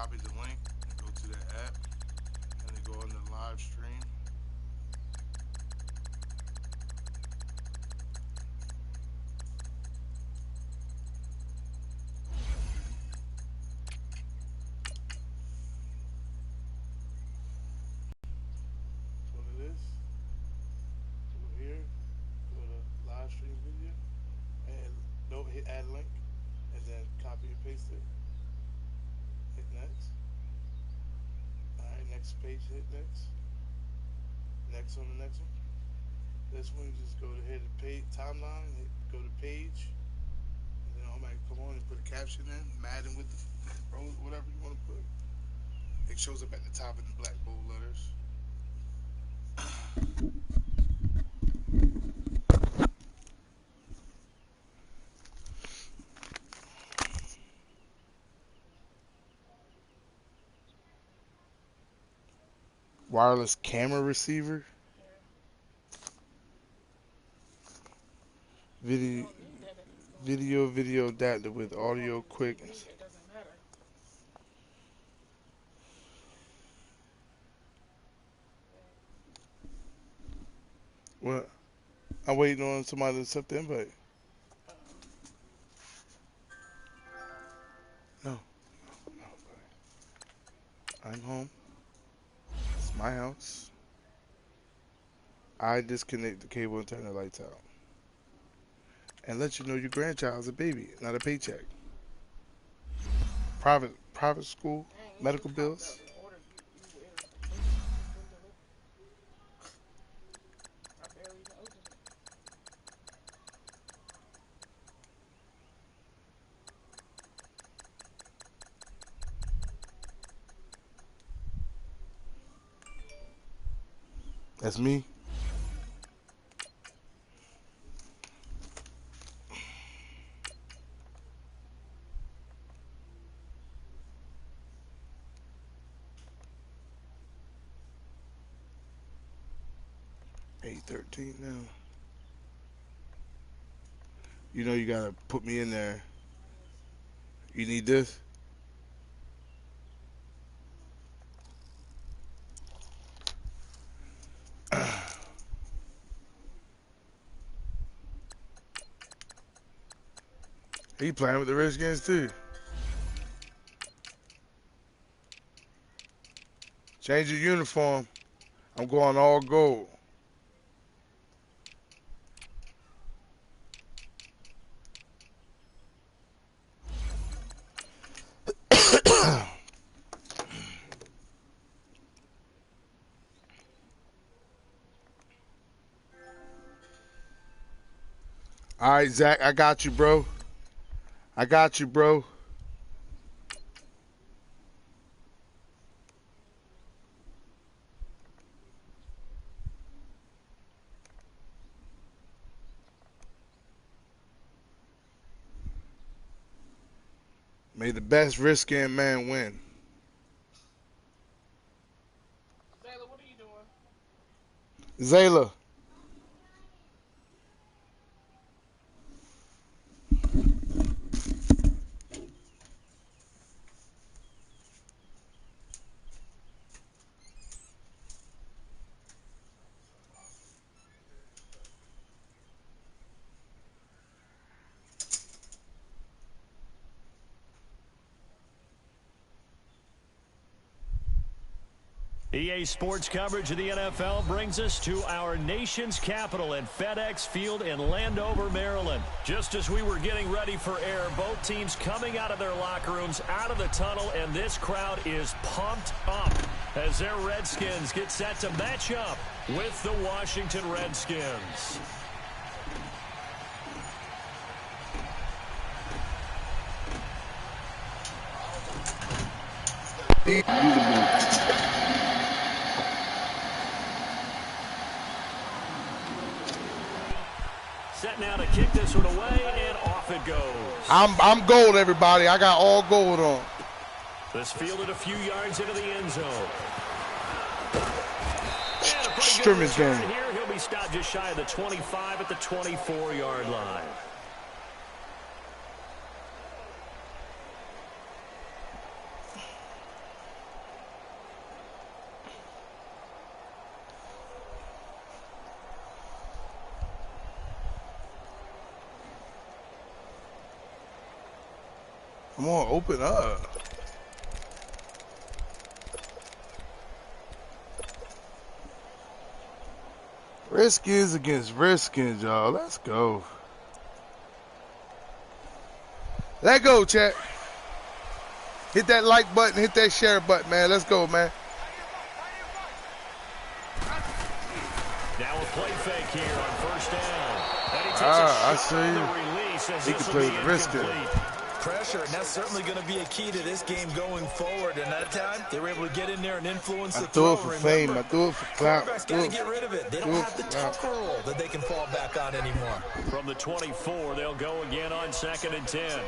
copy the link and go to the app and then go on the live stream. That's what it is. Go here, go to live stream video, and don't hit add link, and then copy and paste it. Hit next. Alright, next page, hit next. Next on the next one. This one, just go to hit the page timeline, go to page, and then automatically come on and put a caption in, Madden with the whatever you want to put. It shows up at the top in the black bold letters. Wireless camera receiver. Video adapter with audio quickness. What? I'm waiting on somebody to accept the invite. No. I'm home. It's my house. I disconnect the cable and turn the lights out. And let you know your grandchild's a baby, not a paycheck. Private school, medical bills. That's me. $8.13 now. You know you gotta put me in there. You need this? He playing with the Redskins too. Change your uniform. I'm going all gold. All right, Zach, I got you, bro. I got you, bro. May the best risk-in man win. Zayla, what are you doing? Zayla. EA Sports coverage of the NFL brings us to our nation's capital at FedEx Field in Landover, Maryland. Just as we were getting ready for air, both teams coming out of their locker rooms, out of the tunnel, and this crowd is pumped up as their Redskins get set to match up with the Washington Redskins. Set now to kick this one away, and off it goes. I'm gold, everybody. I got all gold on. This fielded a few yards into the end zone. Scrimmage game. Here, he'll be stopped just shy of the 25 at the 24-yard line. Come on, open up. Redskins against Redskins, y'all. Let's go. Let go, chat. Hit that like button, hit that share button, man. Let's go, man. Now a play fake here on first down. And he takes I a shot on the see. release as He this can will play be with Redskins. incomplete. Pressure, and that's certainly going to be a key to this game going forward. And that time, they were able to get in there and influence I the throw throw. it for fame. I throw it for clout. Quarterbacks got to get rid of it. They don't have the tucker roll that they can fall back on anymore. From the 24, they'll go again on 2nd and 10.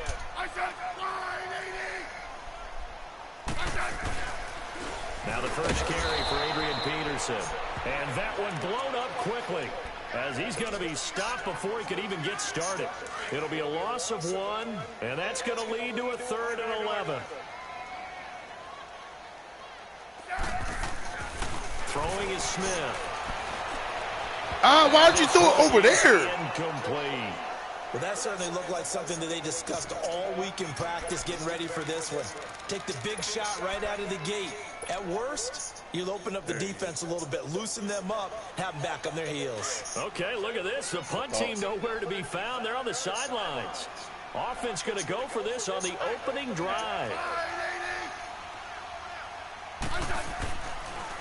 Now the first carry for Adrian Peterson. And that one blown up quickly, as he's going to be stopped before he could even get started. It'll be a loss of 1, and that's going to lead to a 3rd and 11. Throwing is Smith. Why'd you throw it over there? Incomplete. Well, that certainly looked like something that they discussed all week in practice, getting ready for this one. Take the big shot right out of the gate. At worst, you'll open up the defense a little bit, loosen them up, have them back on their heels. Okay, look at this. The punt team nowhere to be found. They're on the sidelines. Offense going to go for this on the opening drive.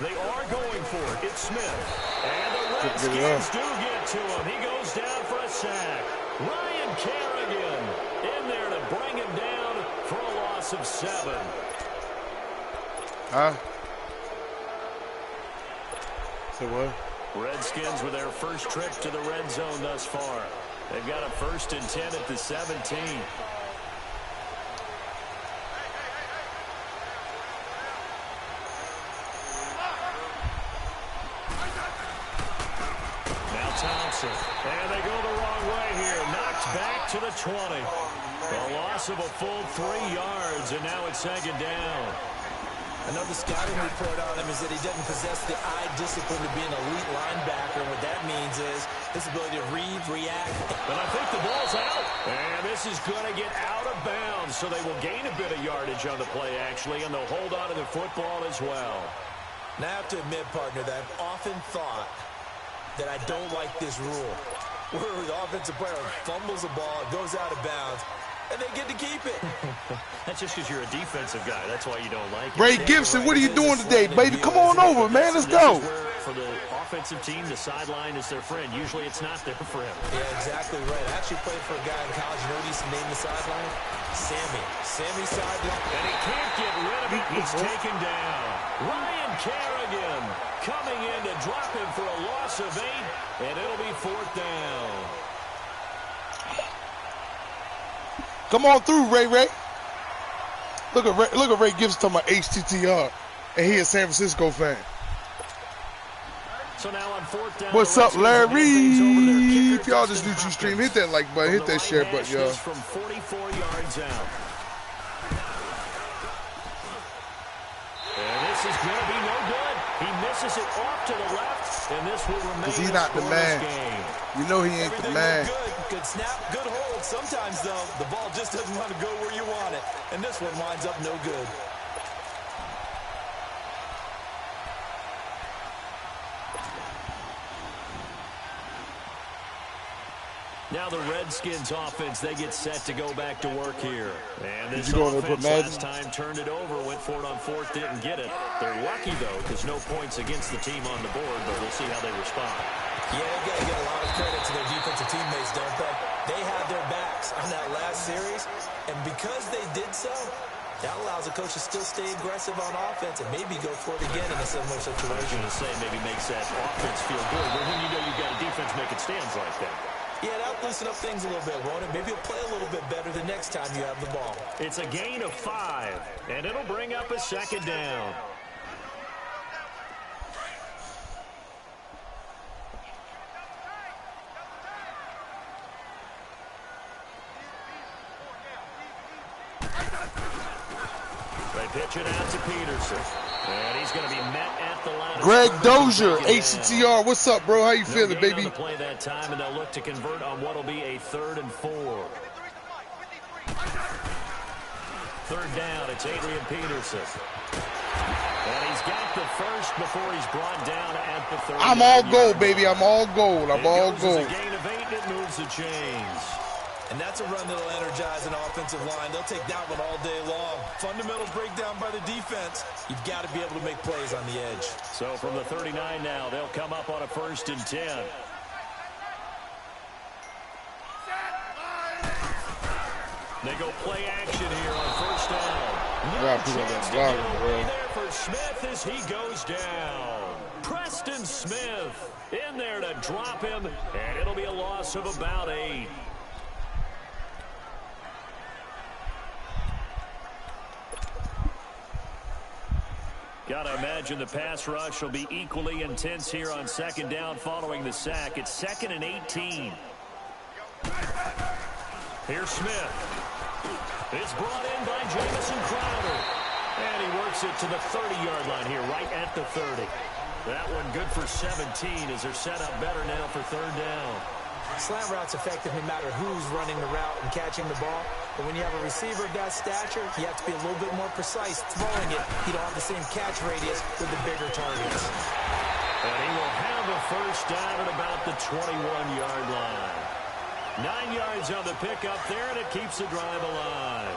They are going for it. It's Smith. And the Redskins do get to him. He goes down for a sack. Ryan Kerrigan in there to bring him down for a loss of 7. Say what? Redskins with their first trip to the red zone thus far. They've got a 1st and 10 at the 17. Now Thompson. And they go the wrong way here. Knocked back to the 20. A loss of a full 3 yards, and now it's 2nd down. Another scouting report on him is that he doesn't possess the eye discipline to be an elite linebacker. What that means is his ability to read, react. But I think the ball's out. And this is going to get out of bounds, so they will gain a bit of yardage on the play, actually, and they'll hold on to the football as well. Now, I have to admit, partner, that I've often thought that I don't like this rule, where the offensive player fumbles the ball, it goes out of bounds, and they get to keep it. That's just because you're a defensive guy. That's why you don't like it. Ray Gibson, what are you doing today, baby? Come on over, man. Let's go. For the offensive team, the sideline is their friend. Usually it's not there for him. Yeah, exactly right. I actually played for a guy in college. You know what he used to name the sideline? Sammy. Sammy sideline. And he can't get rid of it. He's taken down. Ryan Kerrigan coming in to drop him for a loss of 8, and it'll be 4th down. Come on through, Ray. Look at Ray Gibson talking about HTTR, and he a San Francisco fan. So now on 4th down. What's up, Larry? If y'all just do you stream, hit that like button, hit that share button, y'all. From 44 yards out. And this is going to be no good. He misses it off to the left, and this will remain. Because he's not the man. Game. You know he ain't the man. Good snap, good hold. Sometimes, though, the ball just doesn't want to go where you want it. And this one winds up no good. Now the Redskins offense, they get set to go back to work here. And this offense last time turned it over, went for it on 4th, didn't get it. They're lucky, though, because no points against the team on the board, but we'll see how they respond. Yeah, they've got to get a lot of credit to their defensive teammates, don't they? They had their backs on that last series, and because they did so, that allows the coach to still stay aggressive on offense and maybe go for it again in a similar situation. I was going to say maybe makes that offense feel good, but when you know you've got a defense making stands like that. Yeah, that'll loosen up things a little bit, won't it? Maybe you'll play a little bit better the next time you have the ball. It's a gain of 5, and it'll bring up a 2nd down. They pitch it out to Peterson. And he's going to be met at the line. Greg Dozier, HCTR. What's up, bro? How you feeling, baby? On the play that time, and they'll look to convert on what'll be a 3rd and 4. third down, it's Adrian Peterson. And he's got the first before he's brought down at the 30. I'm all gold, baby. I'm all gold. I'm all gold. A gain of 8, it moves the chains. And that's a run that'll energize an offensive line. They'll take that one all day long. Fundamental breakdown by the defense. You've got to be able to make plays on the edge. So from the 39 now, they'll come up on a 1st and 10. They go play action here on 1st down. There for Smith as he goes down. Preston Smith in there to drop him, and it'll be a loss of about 8. Gotta imagine the pass rush will be equally intense here on 2nd down following the sack. It's 2nd and 18. Here's Smith. It's brought in by Jamison Crowder. And he works it to the 30-yard line here, right at the 30. That one good for 17 as they're set up better now for 3rd down. Slant route's effective no matter who's running the route and catching the ball. But when you have a receiver of that stature, you have to be a little bit more precise throwing it. You don't have the same catch radius with the bigger targets. And he will have a 1st down at about the 21-yard line. 9 yards on the pickup there, and it keeps the drive alive.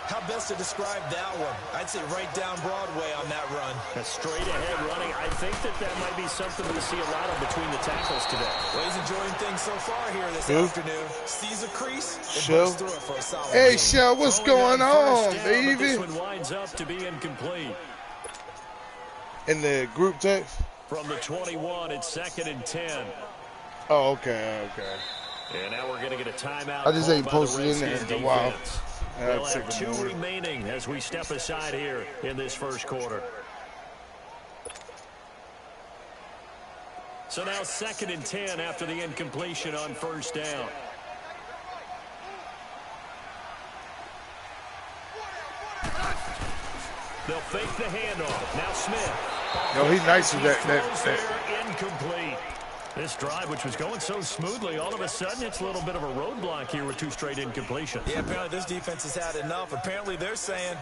How best to describe that one? I'd say right down Broadway on that run. A straight-ahead running. I think that might be something we see a lot of between the tackles today. Well, he's enjoying things so far here this afternoon. Sees a crease and bursts through it for a solid Hey, game. Shell, what's going on, baby? This one winds up to be incomplete. In the group text? From the 21, it's 2nd and 10. Oh, okay, okay. And now we're going to get a timeout. I just ain't posted in there in a while. We'll have 2 remaining as we step aside here in this 1st quarter. So now 2nd and 10 after the incompletion on 1st down. They'll fake the handoff. Now Smith. Yo, he's nice with that. Incomplete. This drive, which was going so smoothly, all of a sudden it's a little bit of a roadblock here with 2 straight incompletions. Yeah, apparently this defense has had enough. Apparently they're saying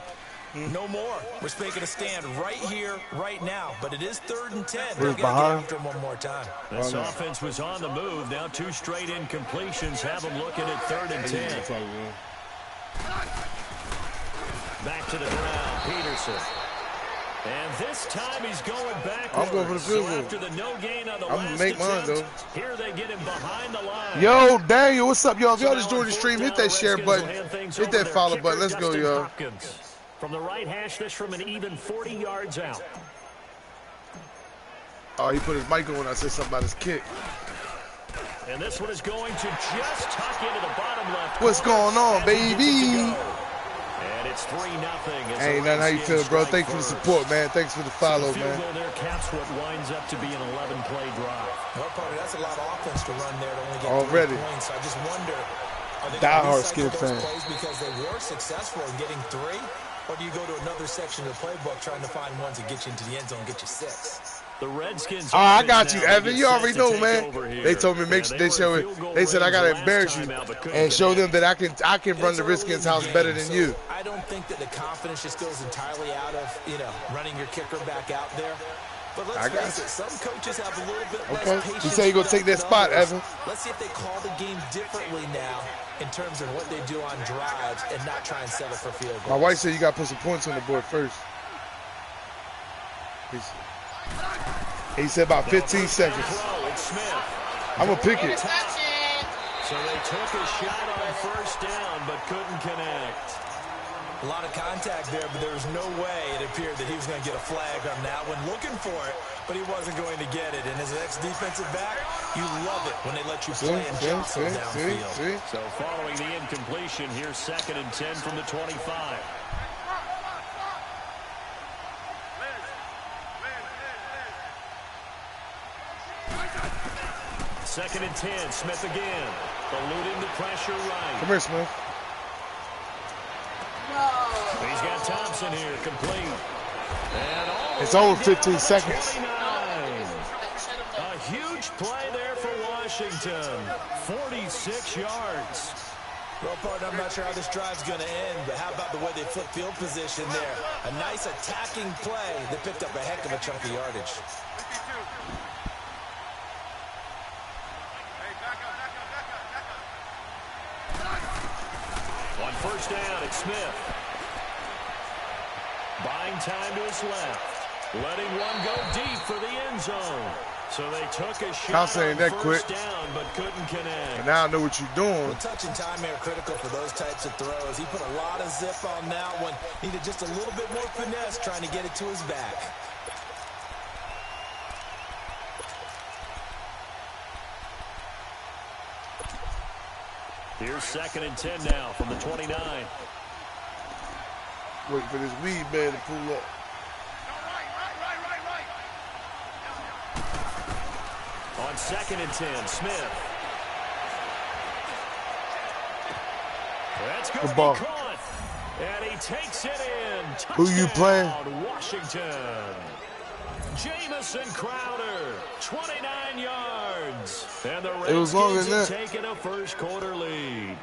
no more. We're making a stand right here, right now. But it is 3rd and 10. They're going to get after him one more time. This offense was on the move. Now 2 straight incompletions have them looking at 3rd and 10. Back to the ground, Peterson. And this time he's going backwards. I'm going for the field goal. So after the no gain on the I'm going to make mine, though. Here they get him behind the line. Yo, Daniel, what's up, y'all? If y'all just joined the stream, hit that share button. Hit that follow button. Let's go, y'all. From the right hash, this from an even 40 yards out. Oh, he put his mic on when I said something about his kick. And this one is going to just tuck into the bottom left. What's going on, baby? And it's 3-0. Hey, nothing. How you feeling, bro? Thanks for the support, man. Thanks for the follow, man. Goal there caps what winds up to be an 11-play drive. Well, partner, that's a lot of offense to run there to only get already 3 points. So I just wonder, are they diehard Skip fan because they were successful in getting 3, or do you go to another section of the playbook trying to find ones that get you into the end zone, get you 6? The Redskins. Oh, I got you, Evan. You already know, man. They told me they said I gotta embarrass you and show them that I can run the Redskins house better than you. I don't think that the confidence just goes entirely out of running your kicker back out there. But let's face it, some coaches have a little bit less patience. You say you're gonna take that spot, Evan. Let's see if they call the game differently now in terms of what they do on drives and not try and settle for field goals. My wife said you gotta put some points on the board first. He said about 15 seconds. I'm going to pick it. So they took a shot on 1st down, but couldn't connect. A lot of contact there, but there was no way it appeared that he was going to get a flag on that one. Looking for it, but he wasn't going to get it. And as an ex-defensive back, you love it when they let you play and jostle downfield. So following the incompletion, here's 2nd and 10 from the 25. 2nd and 10, Smith again. Eluding the pressure right. Come here, Smith. He's got Thompson here, complete. And it's over 15 seconds. 29. A huge play there for Washington. 46 yards. Well, partner, I'm not sure how this drive's going to end, but how about the way they flip field position there? A nice attacking play that picked up a heck of a chunk of yardage. On first down, it's Smith. Buying time to his left. Letting one go deep for the end zone. So they took a shot on first down, but couldn't connect. And now I know what you're doing. Well, touch and time are critical for those types of throws. He put a lot of zip on that one. Needed just a little bit more finesse trying to get it to his back. Here's 2nd and 10 now from the 29. Wait for this weed man to pull up. On 2nd and 10, Smith. That's going to be caught. And he takes it in. Touchdown, who you playing? Washington. Jamison Crowder, 29 yards. And the Redskins have taken a first quarter lead.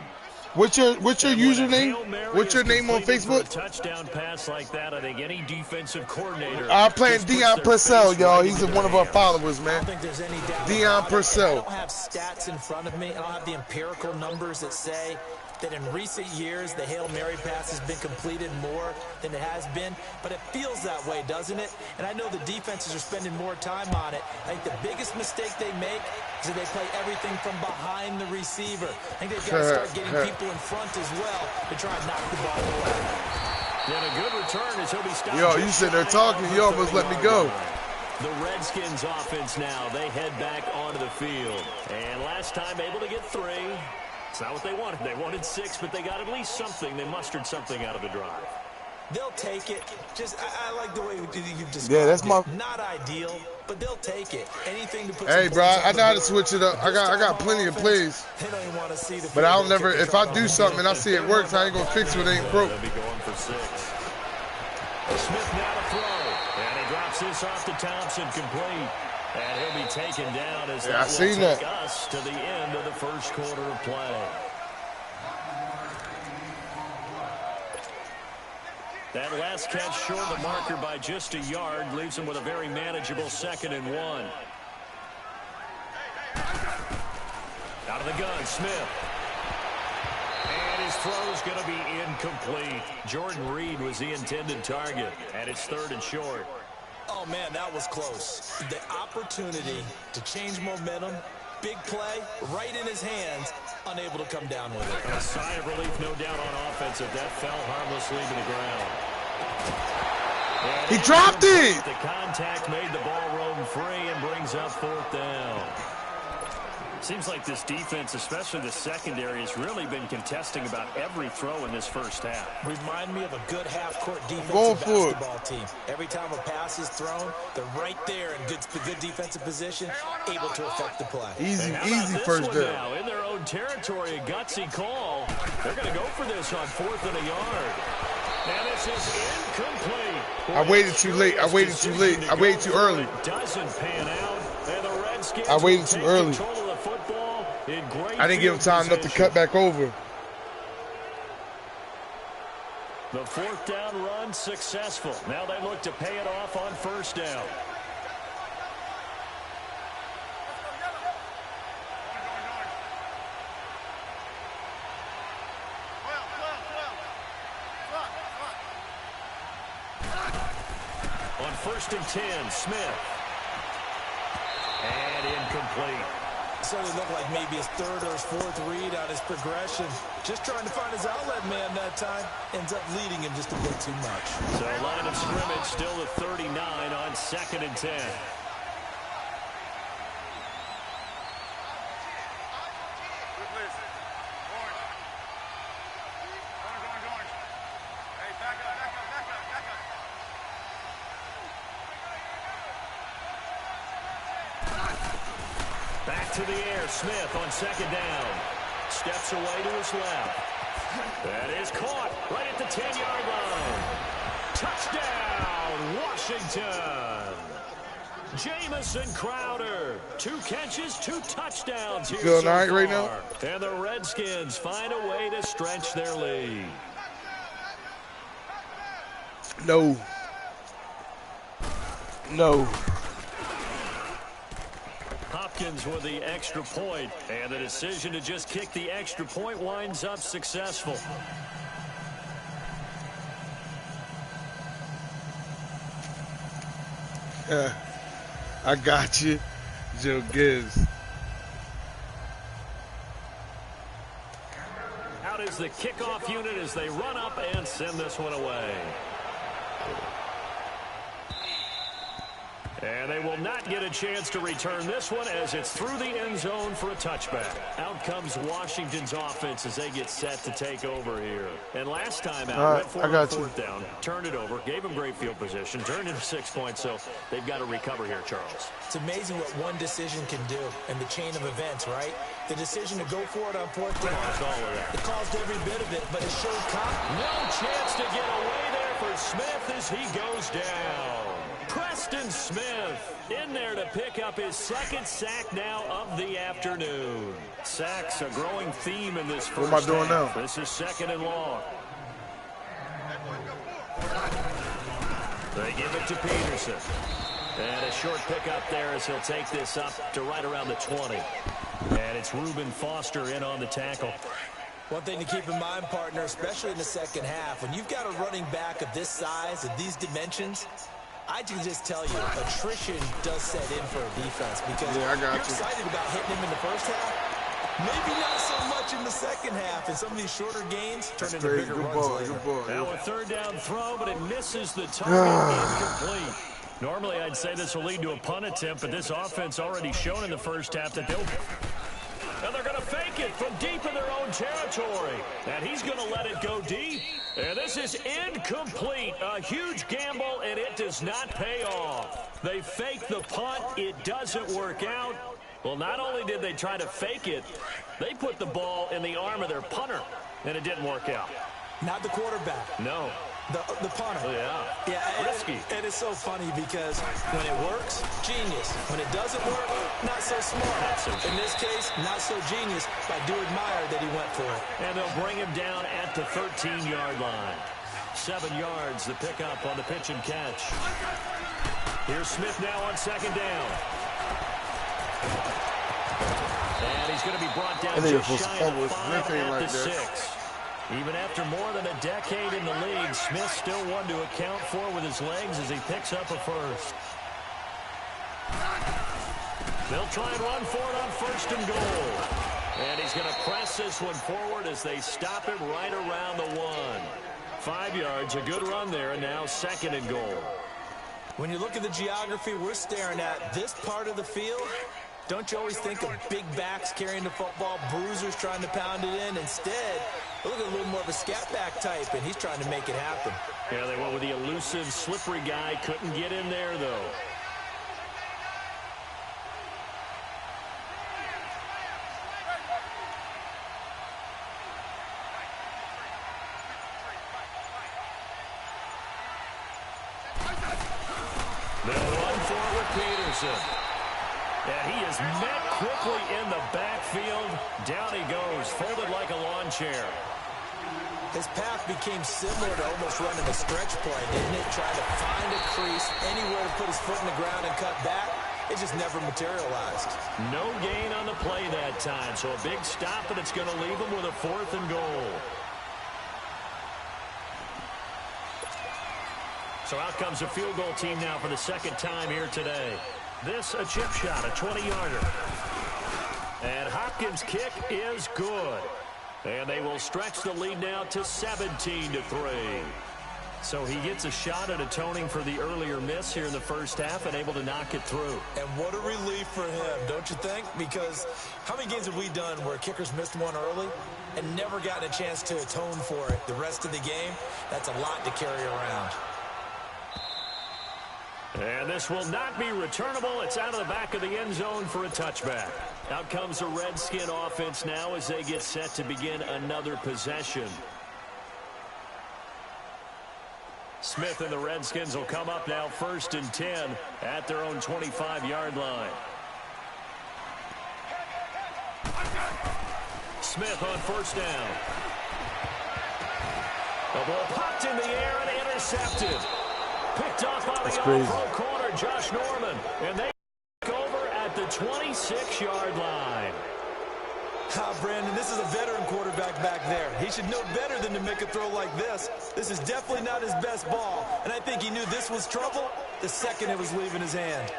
What's your username? What's your name on Facebook? A touchdown pass like that, I think any defensive coordinator. I'm playing Deion Purcell, y'all. He's one of our followers, man. I don't think there's any doubt. Deion Purcell. I don't have stats in front of me. I don't have the empirical numbers that say that in recent years the Hail Mary pass has been completed more than it has been, but it feels that way, doesn't it? And I know the defenses are spending more time on it. I think the biggest mistake they make is that they play everything from behind the receiver. I think they've got to start getting people in front as well to try and knock the ball away. And a good return as he'll be stopped. Yo, you sitting there talking, you almost let me go. The Redskins offense now, they head back onto the field. And last time able to get 3. It's not what they wanted. They wanted 6, but they got at least something. They mustered something out of the drive. They'll take it. I like the way you described that's my. Not ideal, but they'll take it. Anything to put. Hey, bro, I know how to switch it up. I got plenty of plays. They don't even want to see the. But I'll never. If I do something and I see it works, I ain't gonna fix what ain't broke. They'll be going for 6. Smith now to throw, and he drops this off to Thompson, complete. And he'll be taken down as that will take us to the end of the first quarter of play. That last catch short of the marker by just a yard leaves him with a very manageable 2nd and 1. Out of the gun, Smith. And his throw's going to be incomplete. Jordan Reed was the intended target, and it's 3rd and short. Oh, man, that was close. The opportunity to change momentum, big play, right in his hands, unable to come down with it. A sigh of relief, no doubt, on offense if that fell harmlessly to the ground. And he dropped it! The contact made the ball roam free and brings up 4th down. Seems like this defense, especially the secondary, has really been contesting about every throw in this first half. Remind me of a good half-court defensive basketball team. Every time a pass is thrown, they're right there in good defensive position, able to affect the play. Easy first down. Now, in their own territory, a gutsy call. They're going to go for this on 4th and a yard. And this is incomplete. I waited too late. I waited too late. I waited too early. Doesn't pan out. And the Redskins I waited too early. I didn't give him time enough to cut back over. The 4th down run successful. Now they look to pay it off on 1st down. On 1st and 10, Smith. And incomplete. Certainly looked like maybe his 3rd or his 4th read on his progression. Just trying to find his outlet man that time. Ends up leading him just a bit too much. So line of scrimmage still at 39 on 2nd and 10. Back to the air, Smith on 2nd down. Steps away to his left. That is caught right at the 10-yard line. Touchdown, Washington. Jamison Crowder, 2 catches, 2 touchdowns here Feeling so all right far. right now? And the Redskins find a way to stretch their lead. No. No. Hopkins with the extra point, and the decision to just kick the extra point winds up successful. I got you, Joe Gibbs. Out is the kickoff unit as they run up and send this one away. And they will not get a chance to return this one as it's through the end zone for a touchback. Out comes Washington's offense as they get set to take over here. And last time out, went for a fourth down, turned it over, gave them great field position, turned into 6 points, so they've got to recover here, Charles. It's amazing what one decision can do in the chain of events, right? The decision to go for it on fourth down. It caused every bit of it, but it showed no chance to get away there for Smith as he goes down. Preston Smith in there to pick up his 2nd sack now of the afternoon. Sacks a growing theme in this first half. What am I doing now? This is 2nd and long. They give it to Peterson. And a short pickup there as he'll take this up to right around the 20. And it's Reuben Foster in on the tackle. One thing to keep in mind, partner, especially in the second half, when you've got a running back of this size, of these dimensions, I can just tell you, attrition does set in for a defense because you're excited about hitting him in the first half. Maybe not so much in the second half, and some of these shorter gains turn into bigger runs later. Now a 3rd down throw, but it misses the target. Incomplete. Normally, I'd say this will lead to a punt attempt, but this offense already shown in the first half that they'll... And they're going to fake it from deep in their own territory. And he's going to let it go deep. And this is incomplete. A huge gamble, and it does not pay off. They fake the punt. It doesn't work out. Well, not only did they try to fake it, they put the ball in the arm of their punter, and it didn't work out. Not the quarterback. No. The punter. Oh, yeah. Risky. And it's so funny because when it works, genius. When it doesn't work, not so smart. In this case, not so genius. I do admire that he went for it. And they'll bring him down at the 13-yard line. 7 yards, the pickup on the pitch and catch. Here's Smith now on 2nd down. And he's going to be brought down just shy of 5 at the 6. Even after more than a decade in the league, Smith still one to account for with his legs as he picks up a first. They'll try and run for it on 1st and goal. And he's going to press this one forward as they stop him right around the 1. 5 yards, a good run there, and now 2nd and goal. When you look at the geography we're staring at, this part of the field, don't you always think of big backs carrying the football, bruisers trying to pound it in? Instead, look at a little more of a scat back type, and he's trying to make it happen. Yeah, they went with the elusive, slippery guy. Couldn't get in there, though. They'll run for it with Peterson. And he is met quickly in the backfield. Down he goes, folded like a lawn chair. His path became similar to almost running a stretch play, didn't it? Trying to find a crease, anywhere to put his foot in the ground and cut back. It just never materialized. No gain on the play that time, so a big stop, and it's going to leave him with a 4th and goal. So out comes a field goal team now for the 2nd time here today. This a chip shot, a 20-yarder. And Hopkins' kick is good. And they will stretch the lead now to 17-3. So he gets a shot at atoning for the earlier miss here in the first half and able to knock it through. And what a relief for him, don't you think? Because how many games have we done where kickers missed one early and never gotten a chance to atone for it the rest of the game? That's a lot to carry around. And this will not be returnable. It's out of the back of the end zone for a touchback. Out comes the Redskin offense now as they get set to begin another possession. Smith and the Redskins will come up now 1st and 10 at their own 25-yard line. Smith on 1st down. The ball popped in the air and intercepted. Picked off by the all-pro corner, Josh Norman. And they take over at the 26-yard line. Brandon, this is a veteran quarterback back there. He should know better than to make a throw like this. This is definitely not his best ball. And I think he knew this was trouble the second it was leaving his hand.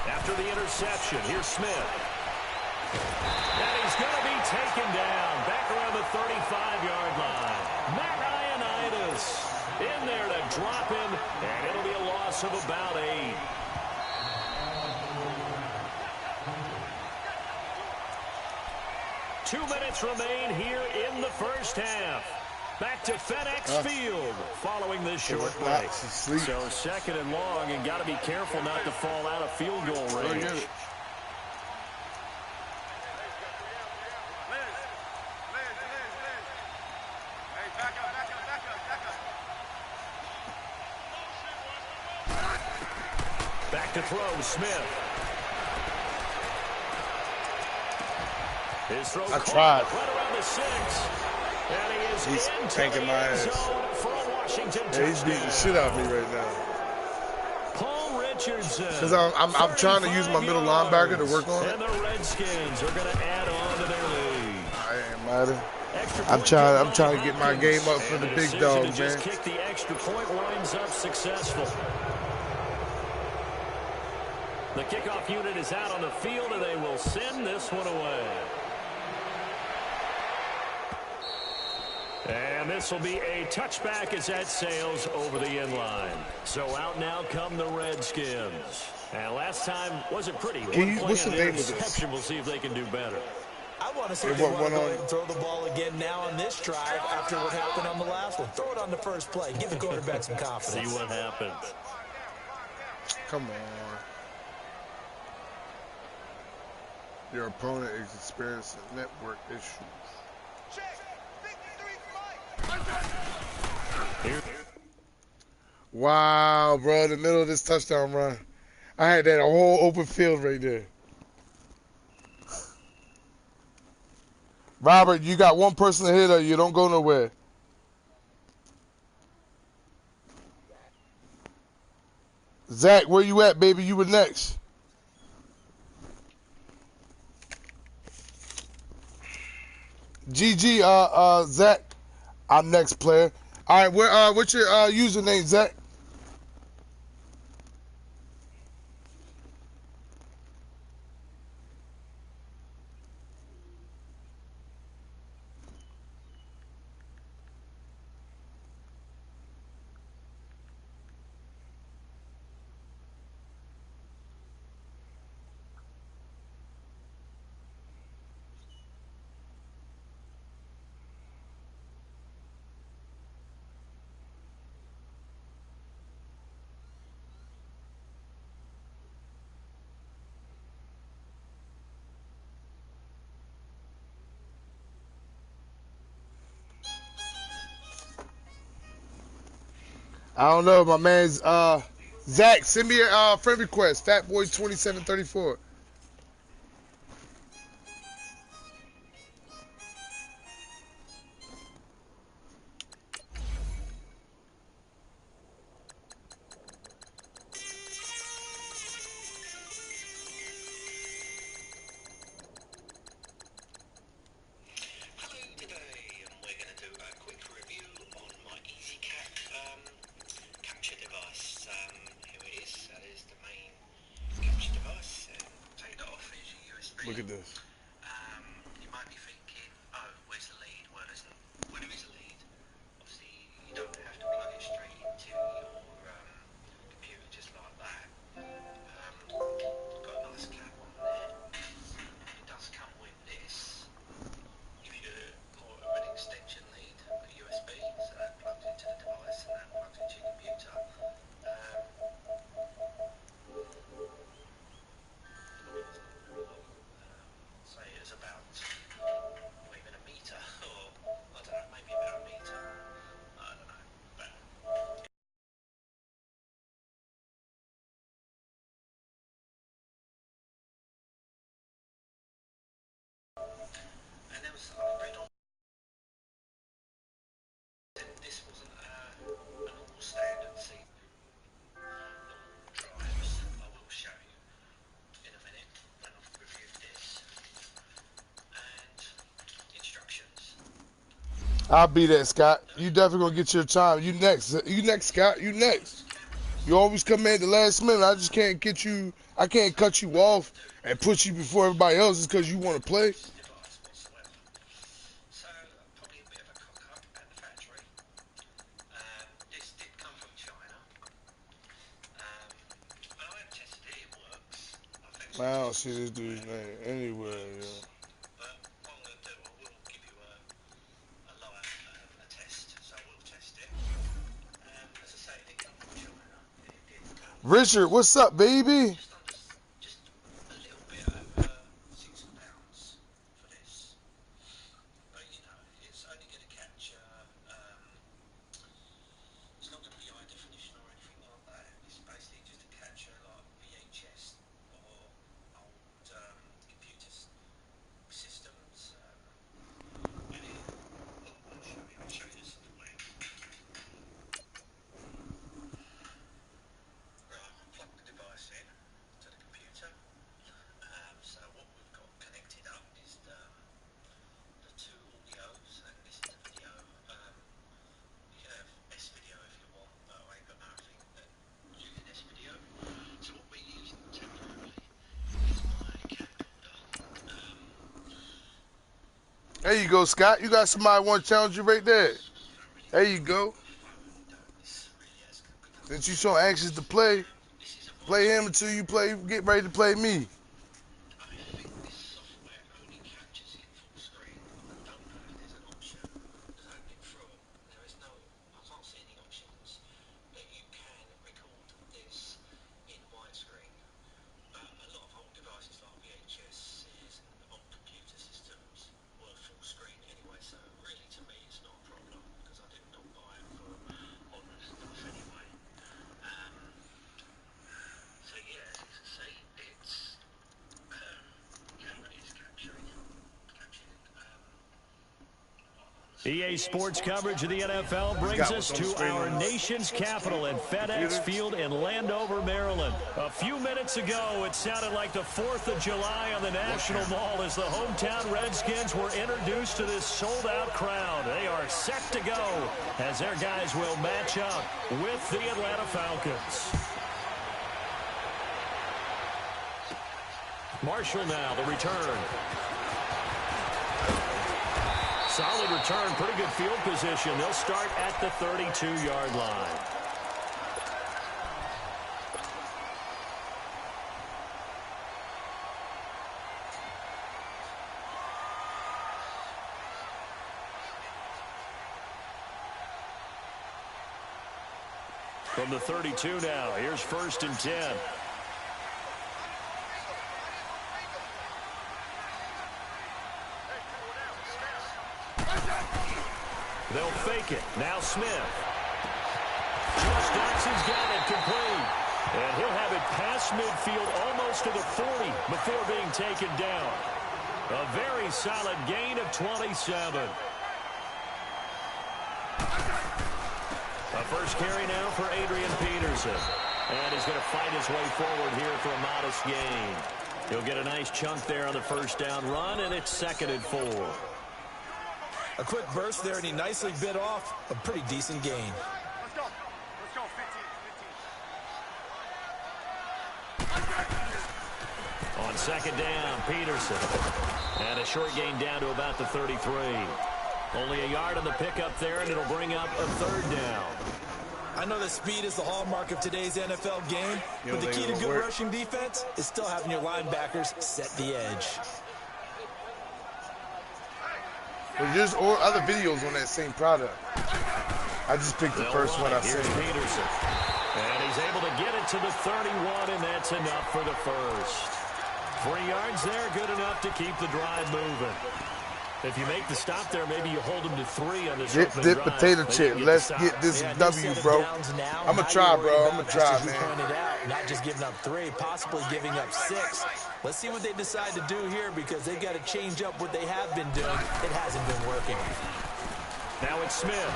After the interception, here's Smith. And he's going to be taken down back around the 35-yard line. Matt Ioannidis in there to drop him, and it'll be a loss of about 8. Two minutes remain here in the first half. Back to FedEx Field following this short break. So 2nd and long, and got to be careful not to fall out of field goal range. Back to throw, Smith. His throw I tried. right around the 6. And he is he's tanking my ass. Yeah, he's beating the shit out of me right now. Paul Richardson. Because I'm trying to use my middle linebacker to work on it. And the Redskins are going to add on to their lead. I ain't matter. I'm trying to get my game up for the big dog, man. Just kick the extra point winds up successful. The kickoff unit is out on the field, and they will send this one away. And this will be a touchback as that sails over the end line. So out now come the Redskins. And last time wasn't pretty. What's the name of this? We'll see if they can do better. I want to see if they want to go ahead and throw the ball again now on this drive after what happened on the last one. Throw it on the first play. Give the quarterback some confidence. See what happens. Come on. Your opponent is experiencing network issues. Wow, bro, the middle of this touchdown run. I had that whole open field right there. Robert, you got one person to hit or you don't go nowhere. Zach, where you at, baby? You were next. GG, Zach. I'm next player. All right, what's your username, Zach? I don't know, my man's Zach, send me a friend request, fatboy2734. Look at this. You might be thinking, oh, where's the lead? Well, when there is a lead, obviously you don't have to plug it straight into your computer just like that. Got a nice cap on there. It does come with this. Gives you more of an extension lead, a USB, so that plugs into the device and that plugs into your computer. I'll be there, Scott. You definitely gonna get your time. You next. You next, Scott. You next. You always come in at the last minute. I just can't get you. I can't cut you off and put you before everybody else just because you want to play. Device whatsoever. So probably a bit of a cock up at the factory. This did come from China. And I have tested it. It works. I don't see this dude's name anywhere. Yeah. But what I'm going to do, I will give you a live a test. So I will test it. As I say, it did come from China. It did come Richard, what's up, baby? just a little bit over £6 for this. But you know, it's only going to capture. It's not going to be high definition or anything like that. It's basically just to capture like VHS or old computer systems. And I'll show you this on the way. Right, I'll plug the device in to the computer. So what we've got connected up is the two audios, and this is the video. You can have S video if you want, but I ain't got nothing that using S video. So what we're using temporarily is my camcorder. There you go, Scott. You got somebody want to challenge you right there. There you go. This really has good. Since you so anxious to play This is a him until you get ready to play me. I think this software only captures it full screen. I don't know if there's an option to open it through. There is no, I can't see any options that you can record this in widescreen. But a lot of old devices like VHS and old computer systems were full screen anyway. So really, to me, it's not a problem because I did not buy it for modern stuff anyway. So yeah, as you can see, it's camera is capturing. EA Sports coverage of the NFL brings us to our nation's capital at FedEx Field in Landover, Maryland. A few minutes ago, it sounded like the 4th of July on the National Mall as the hometown Redskins were introduced to this sold-out crowd. They are set to go as their guys will match up with the Atlanta Falcons. Marshall now, the return. Solid return, pretty good field position. They'll start at the 32-yard line. From the 32 now, here's 1st and 10. They'll fake it. Now Smith. Josh Jackson's got it complete. And he'll have it past midfield almost to the 40 before being taken down. A very solid gain of 27. A first carry now for Adrian Peterson. And he's going to fight his way forward here for a modest gain. He'll get a nice chunk there on the first down run, and it's 2nd and 4. A quick burst there, and he nicely bit off a pretty decent gain. Let's go. Let's go. 15. On 2nd down, Peterson. And a short gain down to about the 33. Only a yard on the pickup there, and it'll bring up a 3rd down. I know that speed is the hallmark of today's NFL game, but the key to good rushing defense is still having your linebackers set the edge. But there's other videos on that same product. I just picked the first one I seen. Here's Peterson. And he's able to get it to the 31, and that's enough for the first. 3 yards there, good enough to keep the drive moving. If you make the stop there, maybe you hold them to 3 on this opening Dip drive. potato chip. Let's get this W, bro. I'm going to try, bro. I'm going to try, man. Pointed out, not just giving up 3, possibly giving up 6. Let's see what they decide to do here because they've got to change up what they have been doing. It hasn't been working. Now it's Smith.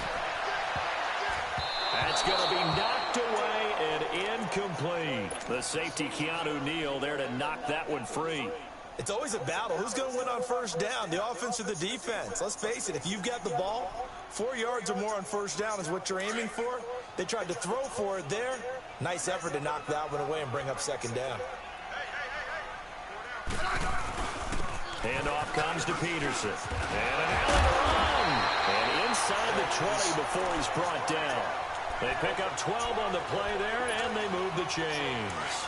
That's going to be knocked away and incomplete. The safety, Keanu Neal, there to knock that one free. It's always a battle. Who's going to win on first down, the offense or the defense? Let's face it, if you've got the ball, 4 yards or more on first down is what you're aiming for. They tried to throw for it there. Nice effort to knock that one away and bring up second down. Handoff comes to Peterson. And an run. And inside the 20 before he's brought down. They pick up 12 on the play there, and they move the chains.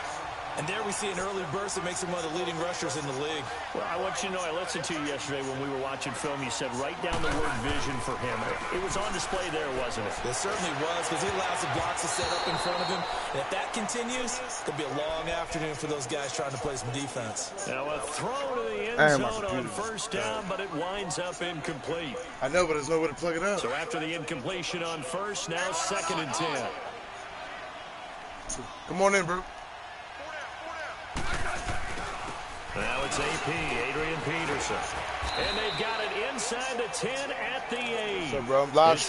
And there we see an early burst that makes him one of the leading rushers in the league. Well, I want you to know, I listened to you yesterday when we were watching film. You said write down the word vision for him. It was on display there, wasn't it? It certainly was, because he allows the blocks to set up in front of him. And if that continues, it's going to be a long afternoon for those guys trying to play some defense. Now a throw to the end zone on first down, but it winds up incomplete. I know, but there's nowhere to plug it up. So after the incompletion on first, now 2nd and 10. Come on in, bro. Now it's AP, Adrian Peterson. And they've got it inside the 10 at the 8. So, bro, I'm live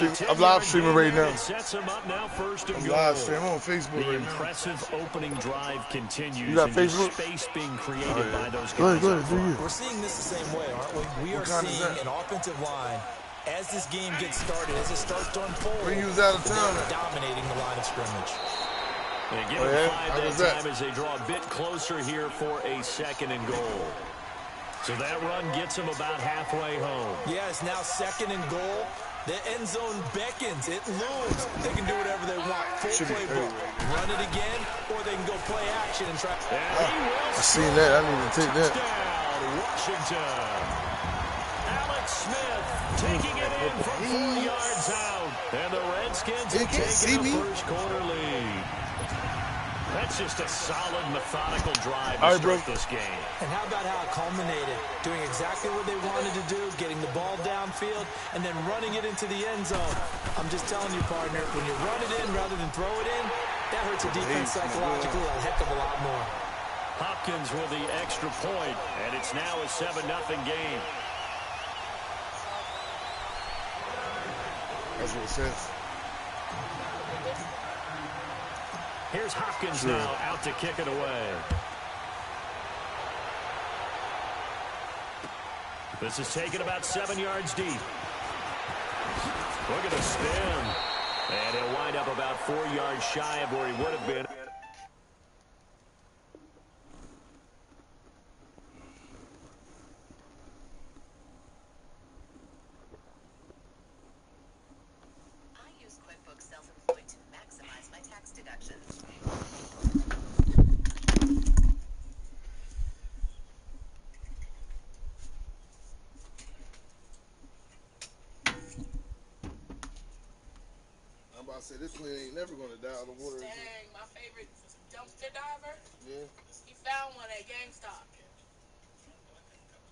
streaming right now. Sets him up now first and I'm goal. live streaming. I'm on Facebook the right now. impressive opening drive continues. You got and Facebook? Space being created by those guys. Go ahead, do you? We're seeing this the same way, aren't we? We are seeing an offensive line, as this game gets started, as it starts to unfold, Bring you out of town. dominating the line of scrimmage. They give it 5 that time as they draw a bit closer here for a 2nd and goal. So that run gets them about halfway home. Yeah, it's now 2nd and goal. The end zone beckons. It looms. They can do whatever they want. Full playbook. Run it again, or they can go play action and try. I seen that. I need to take that. Touchdown, Washington. Alex Smith taking it in from 4 yards out. And the Redskins have taken a first quarter lead. That's just a solid, methodical drive to start this game. And how about how it culminated? Doing exactly what they wanted to do, getting the ball downfield, and then running it into the end zone. I'm just telling you, partner, when you run it in rather than throw it in, that hurts a defense psychologically a heck of a lot more. Hopkins with the extra point, and it's now a 7-0 game. That's what it says. Here's Hopkins now out to kick it away. This is taken about 7 yards deep. Look at the spin. And he'll wind up about 4 yards shy of where he would have been. I said this plane ain't never gonna die out of the water. Dang, my favorite dumpster diver. Yeah. He found one at GameStop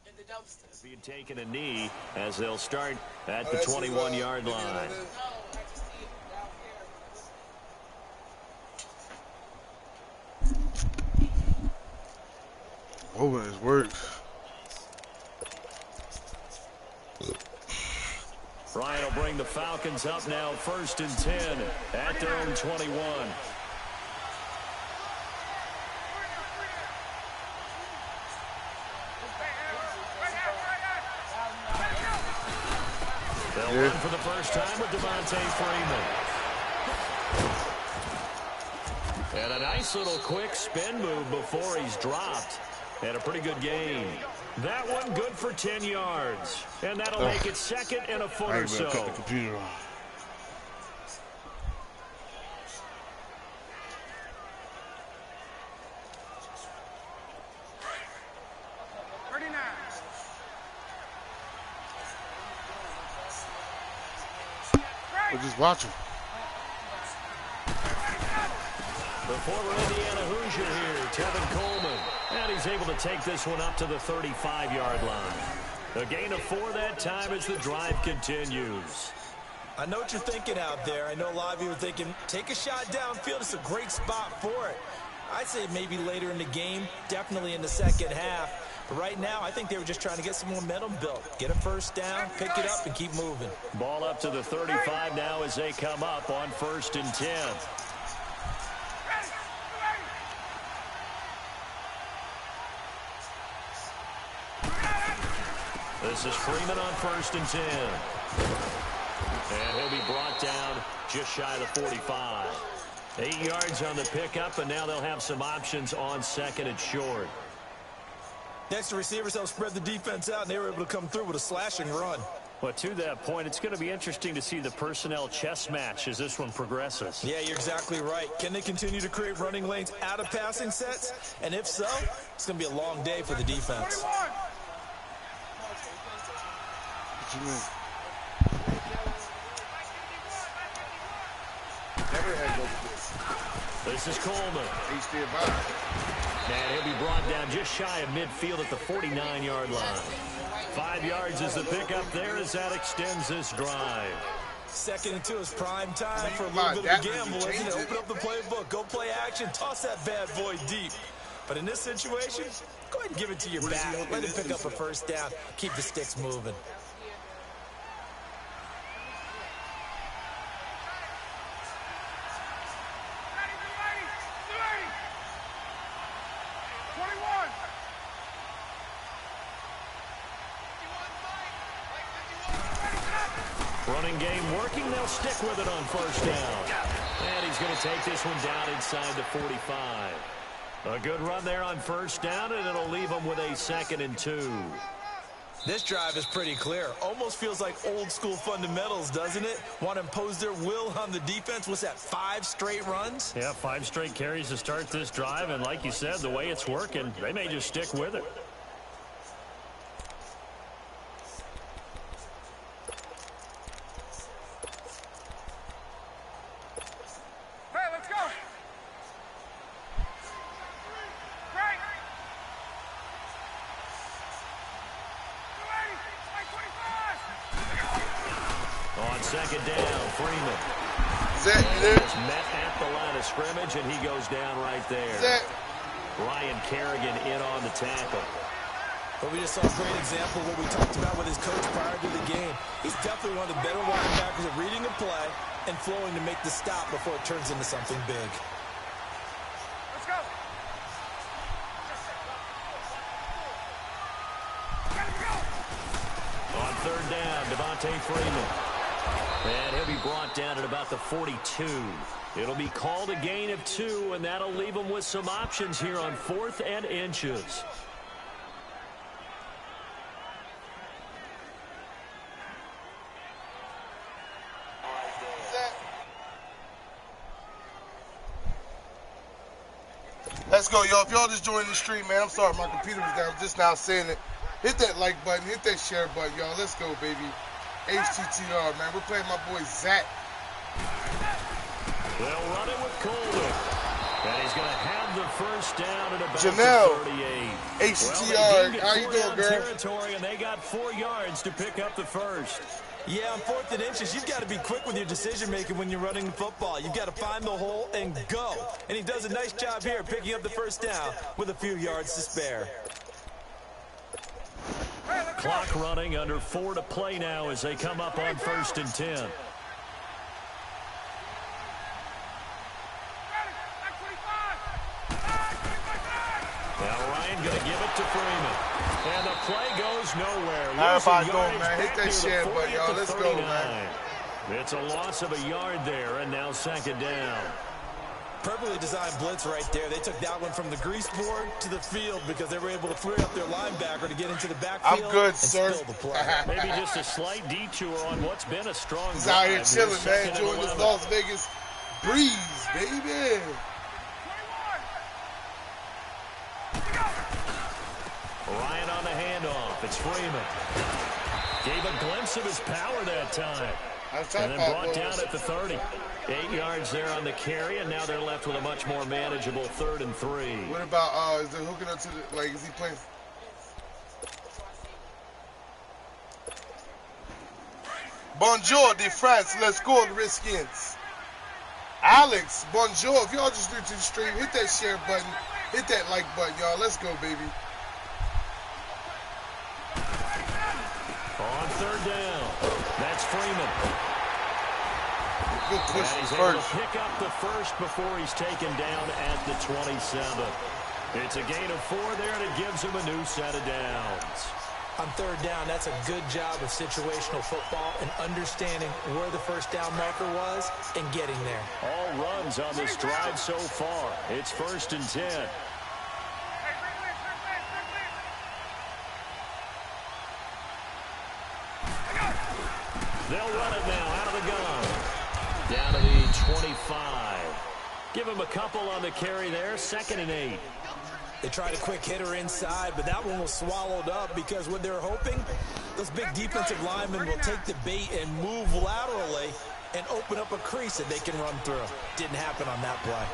in the dumpster. Being taken a knee as they'll start at the 21-yard line. No, I just see it down here. Hoping this works. Ryan will bring the Falcons up now 1st and 10 at their own 21. They'll run for the first time with Devontae Freeman. And a nice little quick spin move before he's dropped. And a pretty good gain. That one good for 10 yards. And that'll make it 2nd and a foot or so. Cut the computer off. We're just watching. The former Indiana Hoosier here, Tevin Coleman. And he's able to take this one up to the 35-yard line. A gain of 4 that time as the drive continues. I know what you're thinking out there. I know a lot of you are thinking, take a shot downfield. It's a great spot for it. I'd say maybe later in the game, definitely in the second half. But right now, I think they were just trying to get some momentum built. Get a first down, pick it up, and keep moving. Ball up to the 35 now as they come up on 1st and 10. This is Freeman on 1st and 10. And he'll be brought down just shy of the 45. 8 yards on the pickup, and now they'll have some options on 2nd and short. Next, the receivers help spread the defense out, and they were able to come through with a slashing run. But to that point, it's going to be interesting to see the personnel chess match as this one progresses. Yeah, you're exactly right. Can they continue to create running lanes out of passing sets? And if so, it's going to be a long day for the defense. What you mean? Never had no this. This is Coleman. He still by. And he'll be brought down just shy of midfield at the 49-yard line. 5 yards is the pickup there as that extends this drive. 2nd and 2 is prime time for a little bit of a gamble, isn't it? Open up the playbook, go play action, toss that bad boy deep. But in this situation, go ahead and give it to your back. Let him pick up a 1st down. Keep the sticks moving. Running game working. They'll stick with it on 1st down. And he's going to take this one down inside the 45. A good run there on 1st down, and it'll leave them with a 2nd and 2. This drive is pretty clear. Almost feels like old school fundamentals, doesn't it? Want to impose their will on the defense. What's that, 5 straight runs? Yeah, 5 straight carries to start this drive. And like you said, the way it's working, they may just stick with it. On 2nd down, Freeman. Zach, you there? Is met at the line of scrimmage, and he goes down right there. Zach. Ryan Kerrigan in on the tackle. But we just saw a great example of what we talked about with his coach prior to the game. He's definitely one of the better linebackers at reading a play and flowing to make the stop before it turns into something big. Let's go. On 3rd down, Devontae Freeman. And he'll be brought down at about the 42. It'll be called a gain of 2, and that'll leave them with some options here on 4th and inches. Let's go, y'all. If y'all just joined the stream, man, I'm sorry, my computer was down just now saying it. Hit that like button, hit that share button, y'all. Let's go, baby. HTTR, man. We're playing my boy Zach. They'll run it with Coleman. And he's going to have the 1st down at about Janelle, the 38. HTR, how you doing, girl? Territory, and they got 4 yards to pick up the 1st. Yeah, on 4th and inches, you've got to be quick with your decision-making when you're running the football. You've got to find the hole and go. And he does a nice job here picking up the 1st down with a few yards to spare. Clock running, under 4 to play now as they come up on 1st and 10. Now Ryan going to give it to Freeman. And the play goes nowhere. Everybody go, man. Hit that share button, y'all. Let's go, man. It's a loss of a yard there, and now 2nd down. Perfectly designed blitz right there. They took that one from the grease board to the field because they were able to free up their linebacker to get into the backfield. I'm good, and sir. spill the play. Maybe just a slight detour on what's been a strong He's drive. out here chilling, man. Enjoying this 11. Las Vegas breeze, baby. Ryan on the handoff. It's Freeman. Gave a glimpse of his power that time. And then brought down at the 30. 8 yards there on the carry, and now they're left with a much more manageable 3rd and 3. What about, is it hooking up to the, like, is he playing? Bonjour de France, let's go, the Redskins. Alex, bonjour. If y'all just new to the stream, hit that share button, hit that like button, y'all. Let's go, baby. On 3rd down, that's Freeman. Good push and he's first. able to pick up the 1st before he's taken down at the 27. It's a gain of 4 there, and it gives him a new set of downs. On third down, that's a good job of situational football and understanding where the first down marker was and getting there. All runs on this drive so far. It's 1st and 10. They'll run it now out of the gun. Down to the 25. Give him a couple on the carry there. 2nd and 8. They tried a quick hitter inside, but that one was swallowed up because what they're hoping, those big defensive linemen will take the bait and move laterally and open up a crease that they can run through. Didn't happen on that play.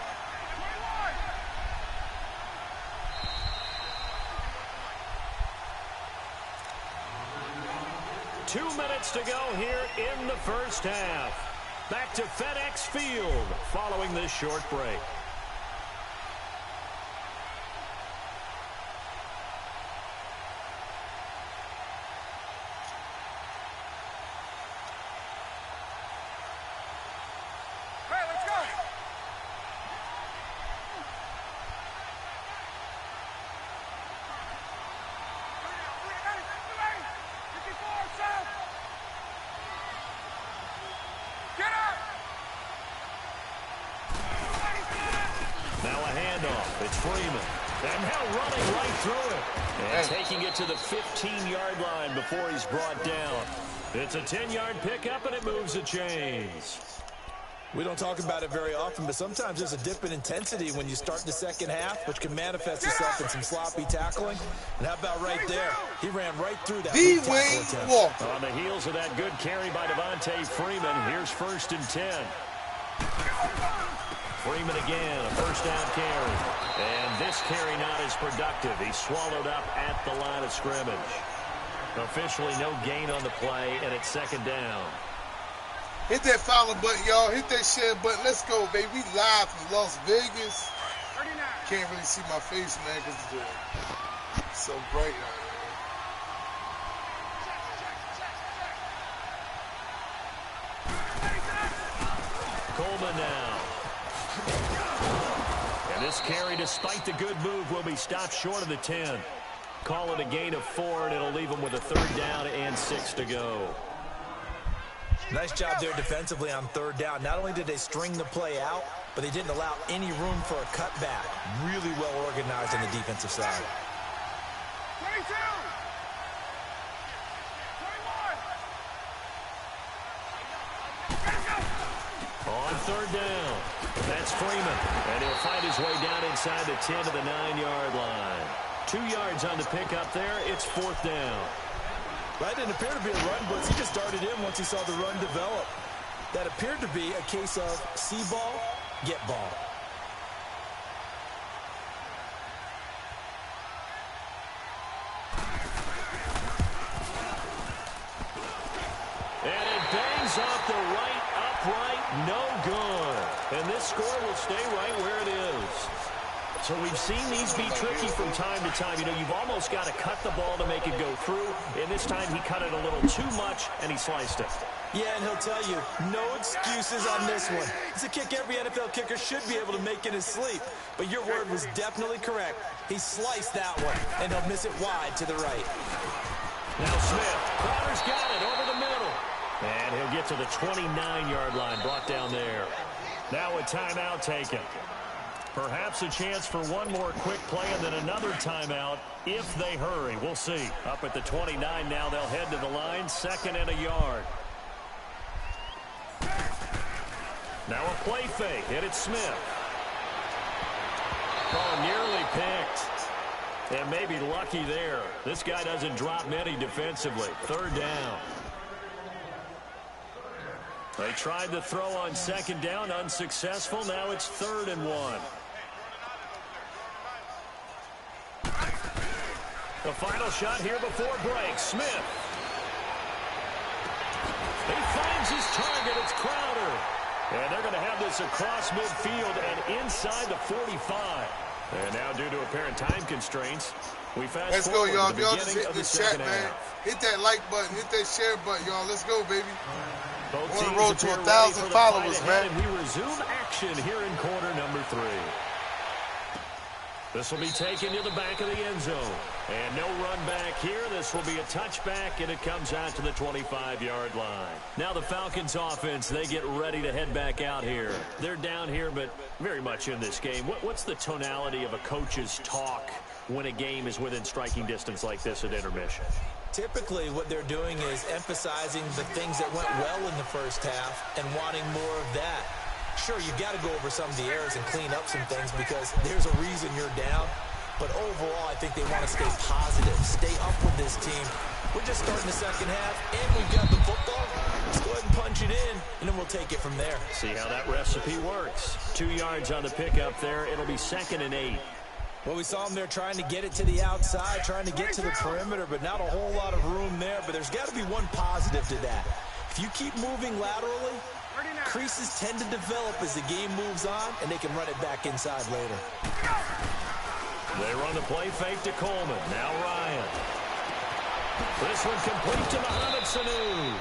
Two minutes to go here in the first half. Back to FedEx Field following this short break. It's Freeman. And now running right through it. And taking it to the 15-yard line before he's brought down. It's a 10-yard pickup, and it moves the chains. We don't talk about it very often, but sometimes there's a dip in intensity when you start the second half, which can manifest itself in some sloppy tackling. And how about right there? He ran right through that. On the heels of that good carry by Devontae Freeman, here's 1st and 10. Freeman again, a first down carry. And this carry not as productive. He's swallowed up at the line of scrimmage. Officially no gain on the play, and it's 2nd down. Hit that follow button, y'all. Hit that share button. Let's go, baby. We live from Las Vegas. Can't really see my face, man, because it's so bright out here. Coleman now. And this carry, despite the good move, will be stopped short of the 10. Call it a gain of 4, and it'll leave them with a 3rd down and 6 to go. Nice job there defensively on 3rd down. Not only did they string the play out, but they didn't allow any room for a cutback. Really well organized on the defensive side. 22! 21! On 3rd down, that's Freeman, and he'll find his way down inside the 10 to the 9-yard line. 2 yards on the pickup there. It's 4th down. That didn't appear to be a run blitz. He just started in once he saw the run develop. That appeared to be a case of see ball, get ball. And it bangs off the right upright, no good. And this score will stay right where it is. So we've seen these be tricky from time to time. You know, you've almost got to cut the ball to make it go through. And this time he cut it a little too much, and he sliced it. Yeah, and he'll tell you, no excuses on this one. It's a kick every NFL kicker should be able to make in his sleep. But your word was definitely correct. He sliced that one, and he'll miss it wide to the right. Now Smith, Crowder's got it over the middle. And he'll get to the 29-yard line, brought down there. Now a timeout taken. Perhaps a chance for one more quick play and then another timeout if they hurry. We'll see. Up at the 29 now, they'll head to the line, 2nd and a yard. Now a play fake, and it's Smith. Oh, nearly picked. And maybe lucky there. This guy doesn't drop many defensively. 3rd down. They tried to throw on 2nd down, unsuccessful. Now it's 3rd and 1. The final shot here before break. Smith. He finds his target. It's Crowder. And they're going to have this across midfield and inside the 45. And now, due to apparent time constraints, we fast Let's go, y'all. forward to the Y'all just beginning hit of the the chat, second man. half. Hit that like button. Hit that share button, y'all. Let's go, baby. Both On the teams road to appear 1,000 ready for the followers, fight ahead, man. And we resume action here in quarter number 3. This will be taken to the back of the end zone. And no run back here. This will be a touchback, and it comes out to the 25-yard line. Now the Falcons offense, they get ready to head back out here. They're down here, but very much in this game. What's the tonality of a coach's talk when a game is within striking distance like this at intermission? Typically, what they're doing is emphasizing the things that went well in the first half and wanting more of that. Sure, you've got to go over some of the errors and clean up some things because there's a reason you're down. But overall, I think they want to stay positive, stay up with this team. We're just starting the second half, and we've got the football. Let's go ahead and punch it in, and then we'll take it from there. See how that recipe works. 2 yards on the pickup there. It'll be 2nd and 8. Well, we saw them there trying to get it to the outside, trying to get to the perimeter, but not a whole lot of room there. But there's got to be one positive to that. If you keep moving laterally, creases tend to develop as the game moves on, and they can run it back inside later. They run the play fake to Coleman. Now Ryan. This one complete to Mohamed Sanu.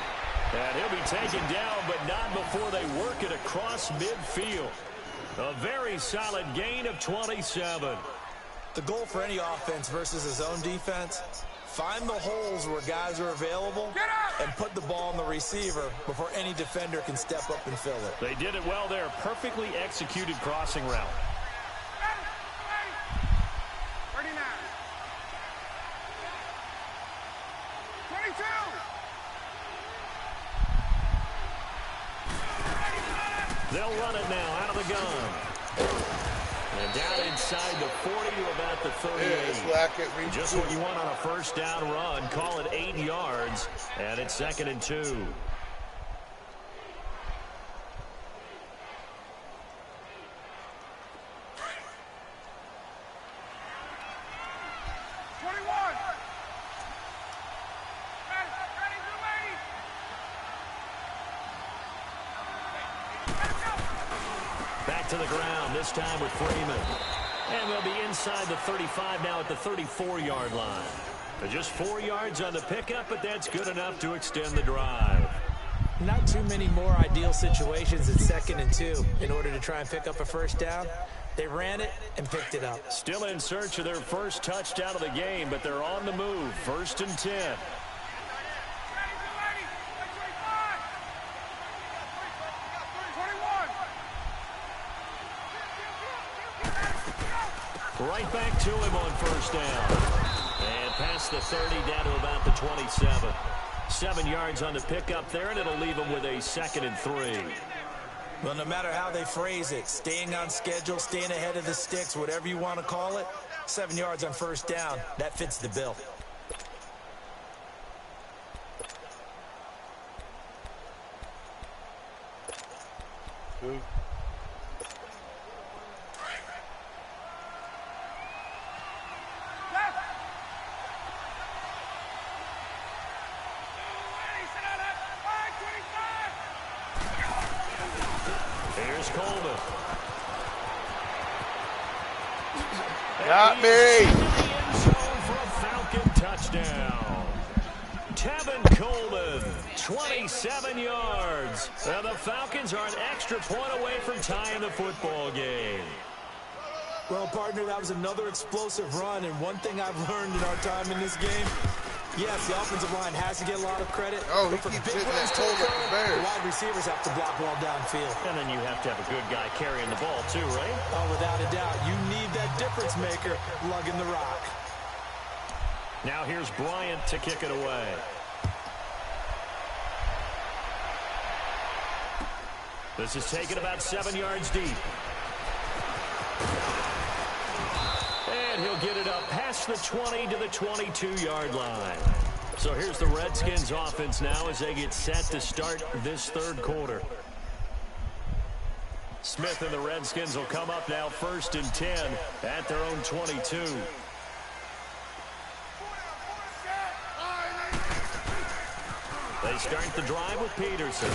And he'll be taken down, but not before they work it across midfield. A very solid gain of 27. The goal for any offense versus a zone defense, find the holes where guys are available and put the ball on the receiver before any defender can step up and fill it. They did it well there. Perfectly executed crossing route. 39. 22. They'll run it now out of the gun. And down inside the 40 to about the 38. Just what you want on a first down run. Call it 8 yards. And it's 2nd and 2. 21. Back to the ground, this time with Freeman. And they'll be inside the 35 now at the 34-yard line. Just 4 yards on the pickup, but that's good enough to extend the drive. Not too many more ideal situations at 2nd and 2 in order to try and pick up a first down. They ran it and picked it up. Still in search of their first touchdown of the game, but they're on the move. 1st and 10. Right back to him on first down. And past the 30 down to about the 27. 7 yards on the pickup there, and it'll leave him with a 2nd and 3. Well, no matter how they phrase it, staying on schedule, staying ahead of the sticks, whatever you want to call it, 7 yards on first down, that fits the bill. Good. Here's Coleman. Got me. End zone for a Falcon touchdown. Tevin Coleman, 27 yards. And the Falcons are an extra point away from tying the football game. Well, partner, that was another explosive run, and one thing I've learned in our time in this game, yes, the offensive line has to get a lot of credit. Oh, he but for keeps big hitting runs that to hole occur, like the Bears. the wide receivers have to block well downfield. And then you have to have a good guy carrying the ball too, right? Oh, without a doubt. You need that difference maker lugging the rock. Now here's Bryant to kick it away. This is taken about 7 yards deep. And he'll get it up past the 20 to the 22-yard line. So here's the Redskins offense now as they get set to start this third quarter. Smith and the Redskins will come up now 1st and 10 at their own 22. They start the drive with Peterson.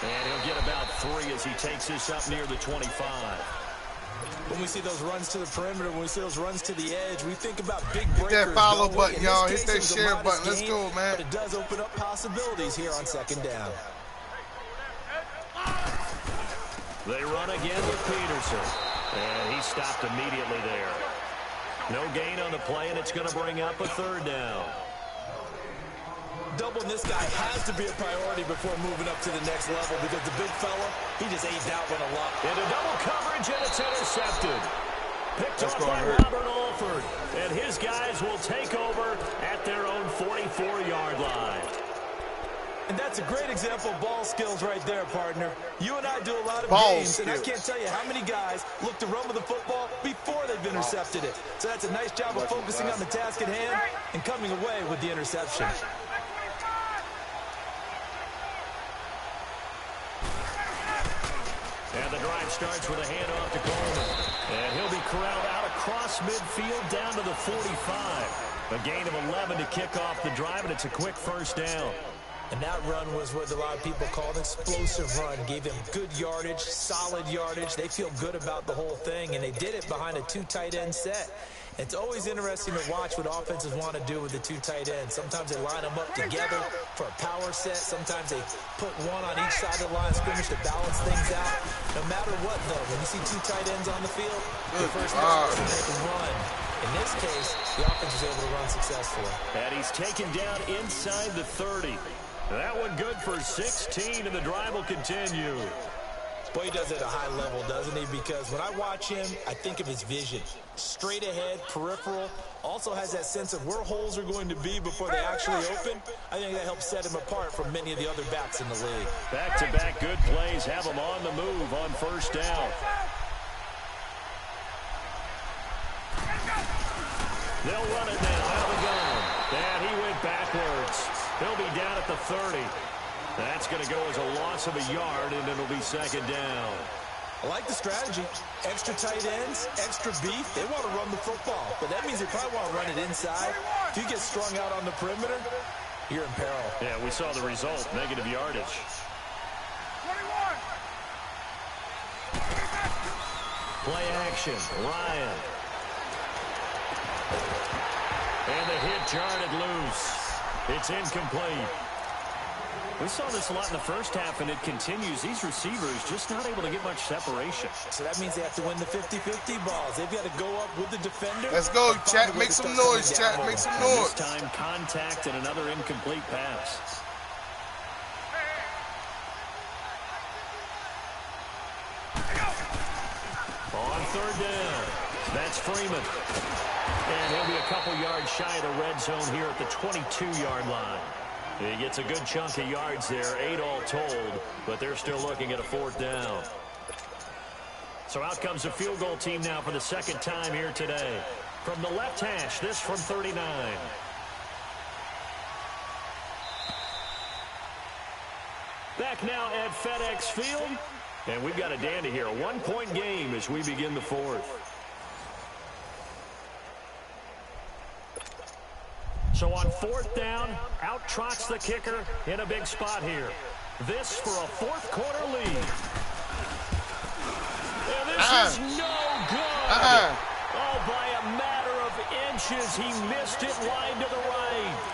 And he'll get about 3 as he takes this up near the 25. When we see those runs to the perimeter, when we see those runs to the edge, we think about big breakers. Hit that follow don't we? button, In y'all. this Hit case, that it was a share modest button. Let's gain, go, man. But it does open up possibilities here on 2nd down. They run again with Peterson. And he stopped immediately there. No gain on the play, and it's going to bring up a third down. Doubling this guy has to be a priority before moving up to the next level because the big fella, he just ain't that one a lot. Into double coverage, and it's intercepted. Picked off by Robert Alford. And his guys will take over at their own 44-yard line. And that's a great example of ball skills right there, partner. You and I do a lot of Ball games, skills. and I can't tell you how many guys look to run with the football before they've intercepted it. So that's a nice job of focusing on the task at hand and coming away with the interception. And the drive starts with a handoff to Coleman. And he'll be corralled out across midfield down to the 45. A gain of 11 to kick off the drive, and it's a quick first down. And that run was what a lot of people call an explosive run. Gave them good yardage, solid yardage. They feel good about the whole thing, and they did it behind a two tight end set. It's always interesting to watch what offenses want to do with the two tight ends. Sometimes they line them up together for a power set. Sometimes they put one on each side of the line of scrimmage to balance things out. No matter what, though, when you see two tight ends on the field, the first step is to make a run. In this case, the offense was able to run successfully. And he's taken down inside the 30. That one good for 16, and the drive will continue. Boy, he does it at a high level, doesn't he? Because when I watch him, I think of his vision. Straight ahead, peripheral. Also has that sense of where holes are going to be before they actually open. I think that helps set him apart from many of the other backs in the league. Back-to-back good plays have him on the move on first down. They'll run it now out of the gun. And he went backwards. He'll be down at the 30. That's going to go as a loss of a yard, and it'll be second down. I like the strategy. Extra tight ends, extra beef. They want to run the football, but that means they probably want to run it inside. If you get strung out on the perimeter, you're in peril. Yeah, we saw the result, negative yardage. 21. Play action, Ryan. And the hit jarred it loose. It's incomplete. We saw this a lot in the first half, and it continues. These receivers just not able to get much separation. So that means they have to win the 50-50 balls. They've got to go up with the defender. Let's go, chat. Make some noise, chat. Make some noise. This time, contact and another incomplete pass. On third down, that's Freeman. And he'll be a couple yards shy of the red zone here at the 22-yard line. He gets a good chunk of yards there, 8 all told, but they're still looking at a fourth down. So out comes the field goal team now for the second time here today. From the left hash, this from 39. Back now at FedEx Field, and we've got a dandy here. A one-point game as we begin the fourth. So on fourth down, out trots the kicker in a big spot here. This for a fourth quarter lead. And this is no good. Oh, by a matter of inches, he missed it wide to the right.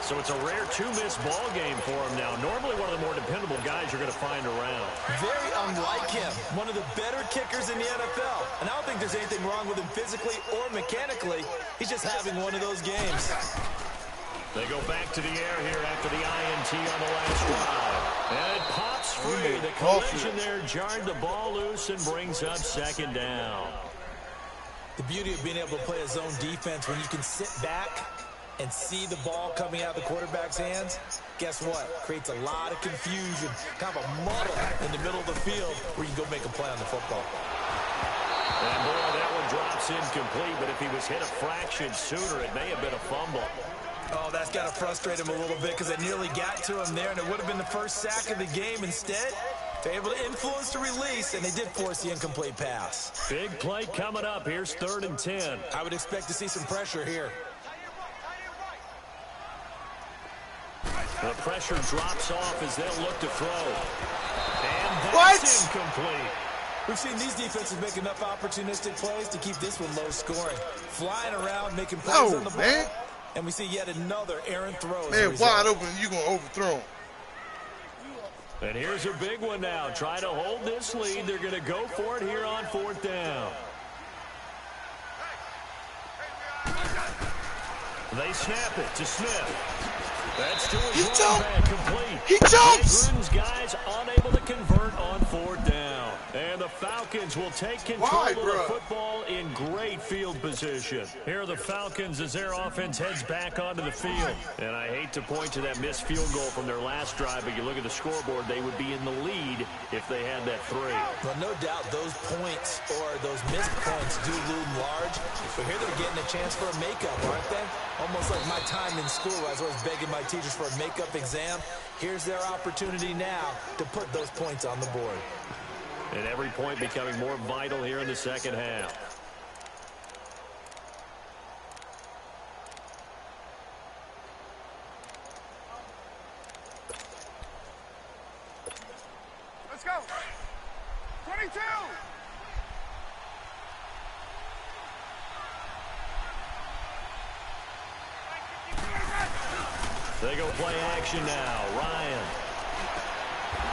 So it's a rare two-miss ball game for him now. Normally one of the more dependable guys you're going to find around. Very unlike him. One of the better kickers in the NFL. And I don't think there's anything wrong with him physically or mechanically. He's just having one of those games. They go back to the air here after the INT on the last drive. And it pops free. The collision there jarred the ball loose and brings up second down. The beauty of being able to play a zone defense when you can sit back and see the ball coming out of the quarterback's hands, guess what? Creates a lot of confusion, kind of a muddle in the middle of the field where you can go make a play on the football. And boy, that one drops incomplete, but if he was hit a fraction sooner, it may have been a fumble. Oh, that's got to frustrate him a little bit because they nearly got to him there, and it would have been the first sack of the game. Instead, they're able to influence the release, and they did force the incomplete pass. Big play coming up. Here's 3rd and 10. I would expect to see some pressure here. The pressure drops off as they'll look to throw. And that's incomplete. We've seen these defenses make enough opportunistic plays to keep this one low scoring. Flying around, making plays on the ball. And we see yet another errant throw. Man, wide open, you're going to overthrow him. And here's a big one now. Try to hold this lead. They're going to go for it here on 4th down. They snap it to Smith. That's to his running back, complete. He jumps! Gruden's guys unable to convert on 4th down. And the Falcons will take control of the football in great field position. Here are the Falcons as their offense heads back onto the field. And I hate to point to that missed field goal from their last drive, but you look at the scoreboard, they would be in the lead if they had that 3. Well, no doubt those points or those missed points do loom large. But here they're getting a chance for a makeup, aren't they? Almost like my time in school. I was always begging my teachers for a makeup exam. Here's their opportunity now to put those points on the board. And every point becoming more vital here in the second half. Let's go. 22. They go play action now. Ryan.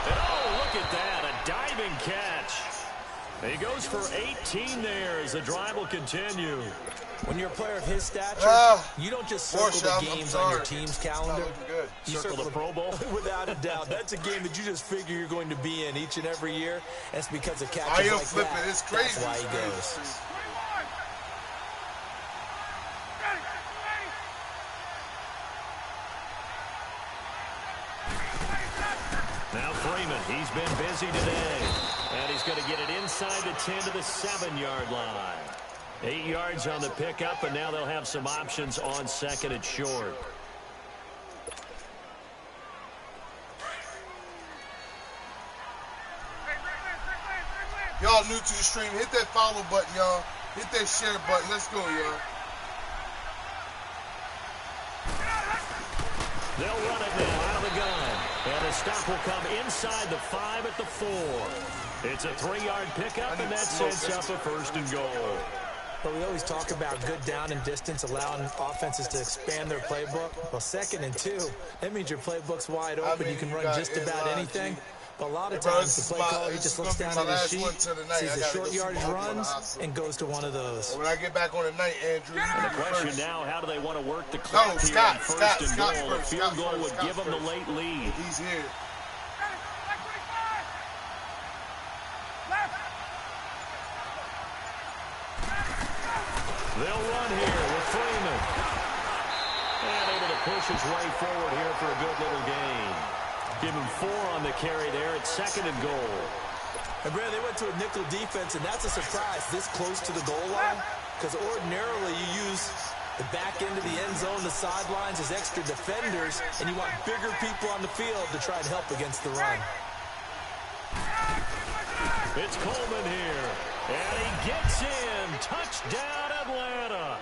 And oh, look at that. A diving catch. He goes for 18 there as the drive will continue. When you're a player of his stature, you don't just circle the games on your team's calendar. You circle the Pro Bowl? Without a doubt. That's a game that you just figure you're going to be in each and every year. That's because of catches like flipping. that. It's crazy. That's why he goes. Now Freeman, he's been busy today. And he's going to get it inside the 10 to the 7-yard line. 8 yards on the pickup, and now they'll have some options on 2nd and short. Y'all new to the stream, hit that follow button, y'all. Hit that share button. Let's go, y'all. They'll run it now out of the gun. And the stop will come inside the 5 at the 4. It's a 3-yard pickup, and that sets up a 1st and goal. But we always talk about good down and distance, allowing offenses to expand their playbook. Well, 2nd and 2, that means your playbook's wide open. You can run just about anything. But a lot of times the play caller, he just looks down at his sheet, sees the short yardage runs, and goes to one of those. When I get back on the night, Andrew, and the question now, how do they want to work the clock here on 1st and goal? A field goal would give them the late lead. He's here. They'll run here with Freeman. And able to push his way forward here for a good little gain. Give him 4 on the carry there at 2nd and goal. And Brad, they went to a nickel defense, and that's a surprise this close to the goal line, because ordinarily you use the back end of the end zone, the sidelines as extra defenders, and you want bigger people on the field to try and help against the run. It's Coleman here, and he gets in. Touchdown, Atlanta.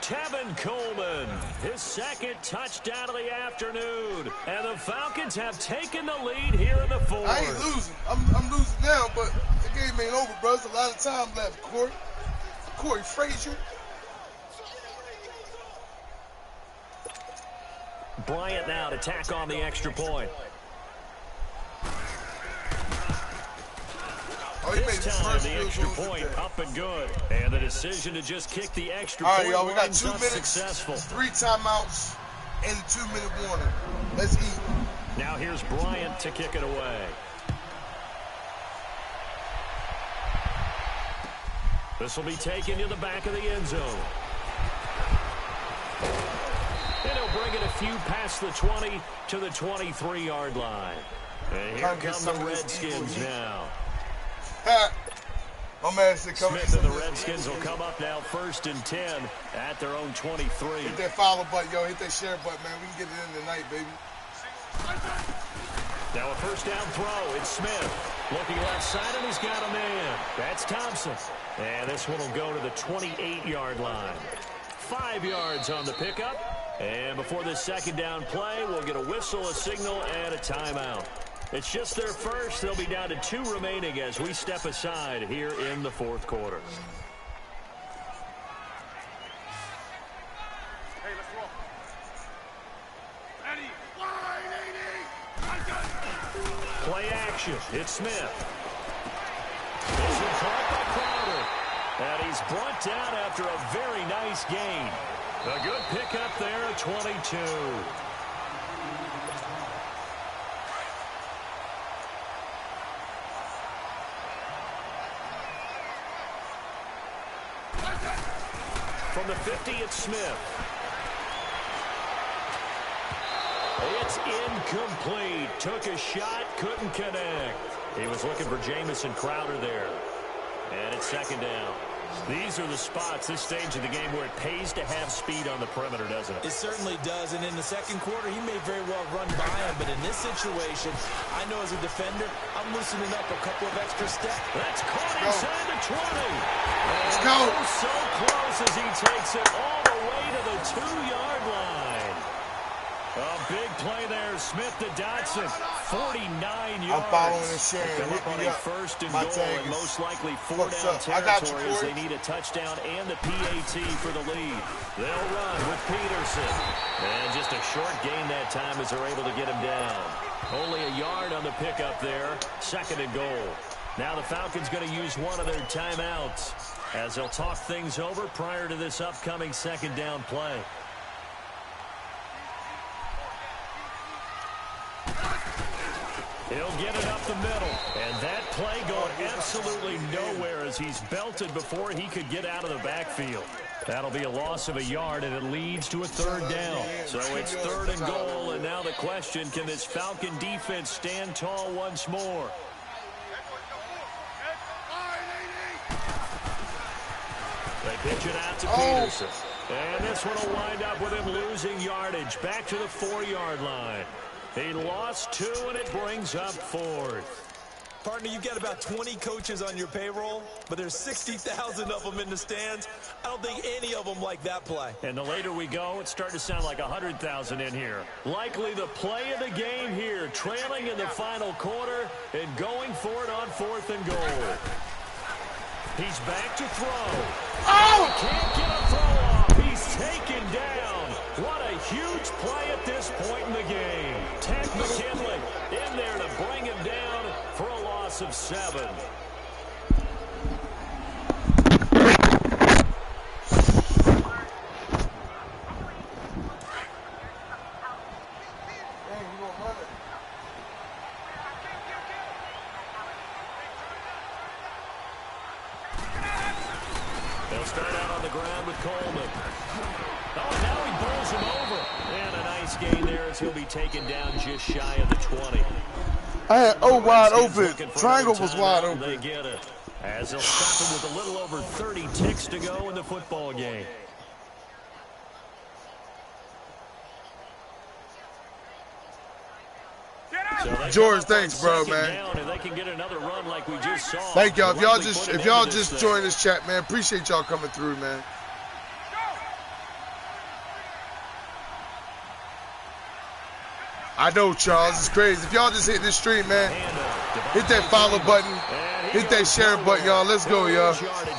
Tevin Coleman, his 2nd touchdown of the afternoon. And the Falcons have taken the lead here in the 4th. I ain't losing. I'm losing now, but the game ain't over, bro. There's a lot of time left, Corey Frazier. Bryant now to tack on the extra point. This time, the extra point up and good. And the decision to just kick the extra point. All right, y'all, we got 2 minutes, successful. 3 timeouts, and a 2-minute warning. Let's eat. Now here's Bryant to kick it away. This will be taken to the back of the end zone. And he'll bring it a few past the 20 to the 23-yard line. And here come the Redskins now. My man said come Smith and the Redskins will come up now 1st and 10 at their own 23. Hit that follow button, yo. Hit that share button, man. We can get it in tonight, baby. Now a 1st down throw. It's Smith. Looking left side, and he's got a man. That's Thompson. And this one will go to the 28-yard line. 5 yards on the pickup. And before this 2nd down play, we'll get a whistle, a signal, and a timeout. It's just their first. They'll be down to 2 remaining as we step aside here in the 4th quarter. Hey, let's roll. Ready. Play action. It's Smith. This is caught by Crowder. And he's brought down after a very nice gain. A good pickup there at 22. From the 50, it's Smith. It's incomplete. Took a shot, couldn't connect. He was looking for Jamison Crowder there. And it's second down. These are the spots, this stage of the game, where it pays to have speed on the perimeter, doesn't it? It certainly does, and in the second quarter, he may very well run by him, but in this situation, I know as a defender, I'm loosening up a couple of extra steps. That's caught inside the 20. Let's go. So close as he takes it all the way to the 2-yard line. A big play there. Smith to Dotson. 49 yards. I'm following and sharing. Come up on a first and goal and most likely 4-down territory as they need a touchdown and the PAT for the lead. They'll run with Peterson. And just a short gain that time as they're able to get him down. Only a yard on the pickup there. Second and goal. Now the Falcons going to use one of their timeouts as they'll talk things over prior to this upcoming second down play. He'll get it up the middle. And that play going absolutely nowhere as he's belted before he could get out of the backfield. That'll be a loss of a yard, and it leads to a third down. So it's third and goal, and now the question, can this Falcon defense stand tall once more? They pitch it out to Peterson. And this one will wind up with him losing yardage back to the 4-yard line. He lost 2, and it brings up fourth. Partner, you've got about 20 coaches on your payroll, but there's 60,000 of them in the stands. I don't think any of them like that play. And the later we go, it's starting to sound like 100,000 in here. Likely the play of the game here, trailing in the final quarter and going for it on fourth and goal. He's back to throw. Oh! Can't get a throw off. He's taken down. What a huge play at this point in the game. Ted McKinley in there to bring him down for a loss of 7. They'll start out on the ground with Coleman. Oh, now he bowls him over. And a nice gain there as he'll be taken down just shy of the 20. I had wide open. Triangle was wide open. They get it. As they'll stop him with a little over 30 ticks to go in the football game. So George, thanks, bro, man. And they can get another run like we just saw. Thank y'all. If y'all just join this chat, man, appreciate y'all coming through, man. I know, Charles, it's crazy. If y'all just hit this stream, man, hit that follow button, hit that share button, y'all. Let's go, y'all.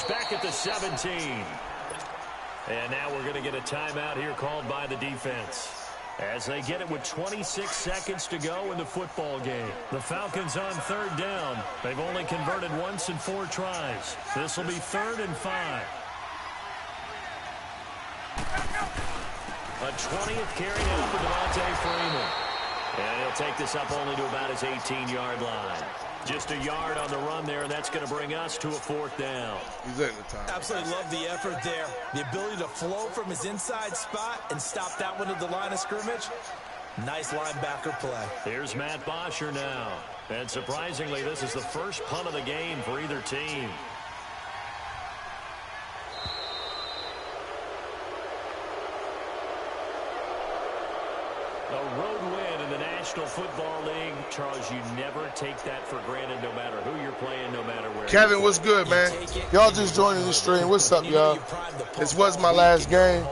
Back at the 17. And now we're going to get a timeout here called by the defense as they get it with 26 seconds to go in the football game. The Falcons on third down. They've only converted once in 4 tries. This will be 3rd and 5. A 20th carry now for Devontae Freeman. And he'll take this up only to about his 18-yard line. Just a yard on the run there, and that's going to bring us to a 4th down. He's at the time. Absolutely love the effort there. The ability to flow from his inside spot and stop that one at the line of scrimmage. Nice linebacker play. Here's Matt Bosher now. And surprisingly, this is the first punt of the game for either team. A road win in the National Football League. Charles, you never take that for granted no matter who you're playing, no matter where. Kevin, what's good, man? Y'all just joining the stream. What's up, y'all? This was my last game,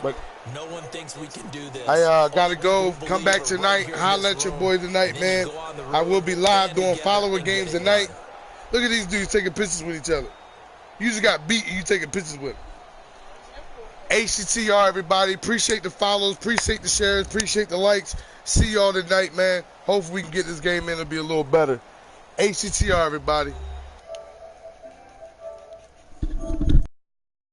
but no one thinks we can do this. I gotta go. Come back tonight. Holla at your boy tonight, man. I will be live doing follower games tonight. Look at these dudes taking pictures with each other. You just got beat and you taking pictures with them. HCTR, everybody. Appreciate the follows. Appreciate the shares. Appreciate the likes. See y'all tonight, man. Hopefully we can get this game in to be a little better. HCTR, everybody.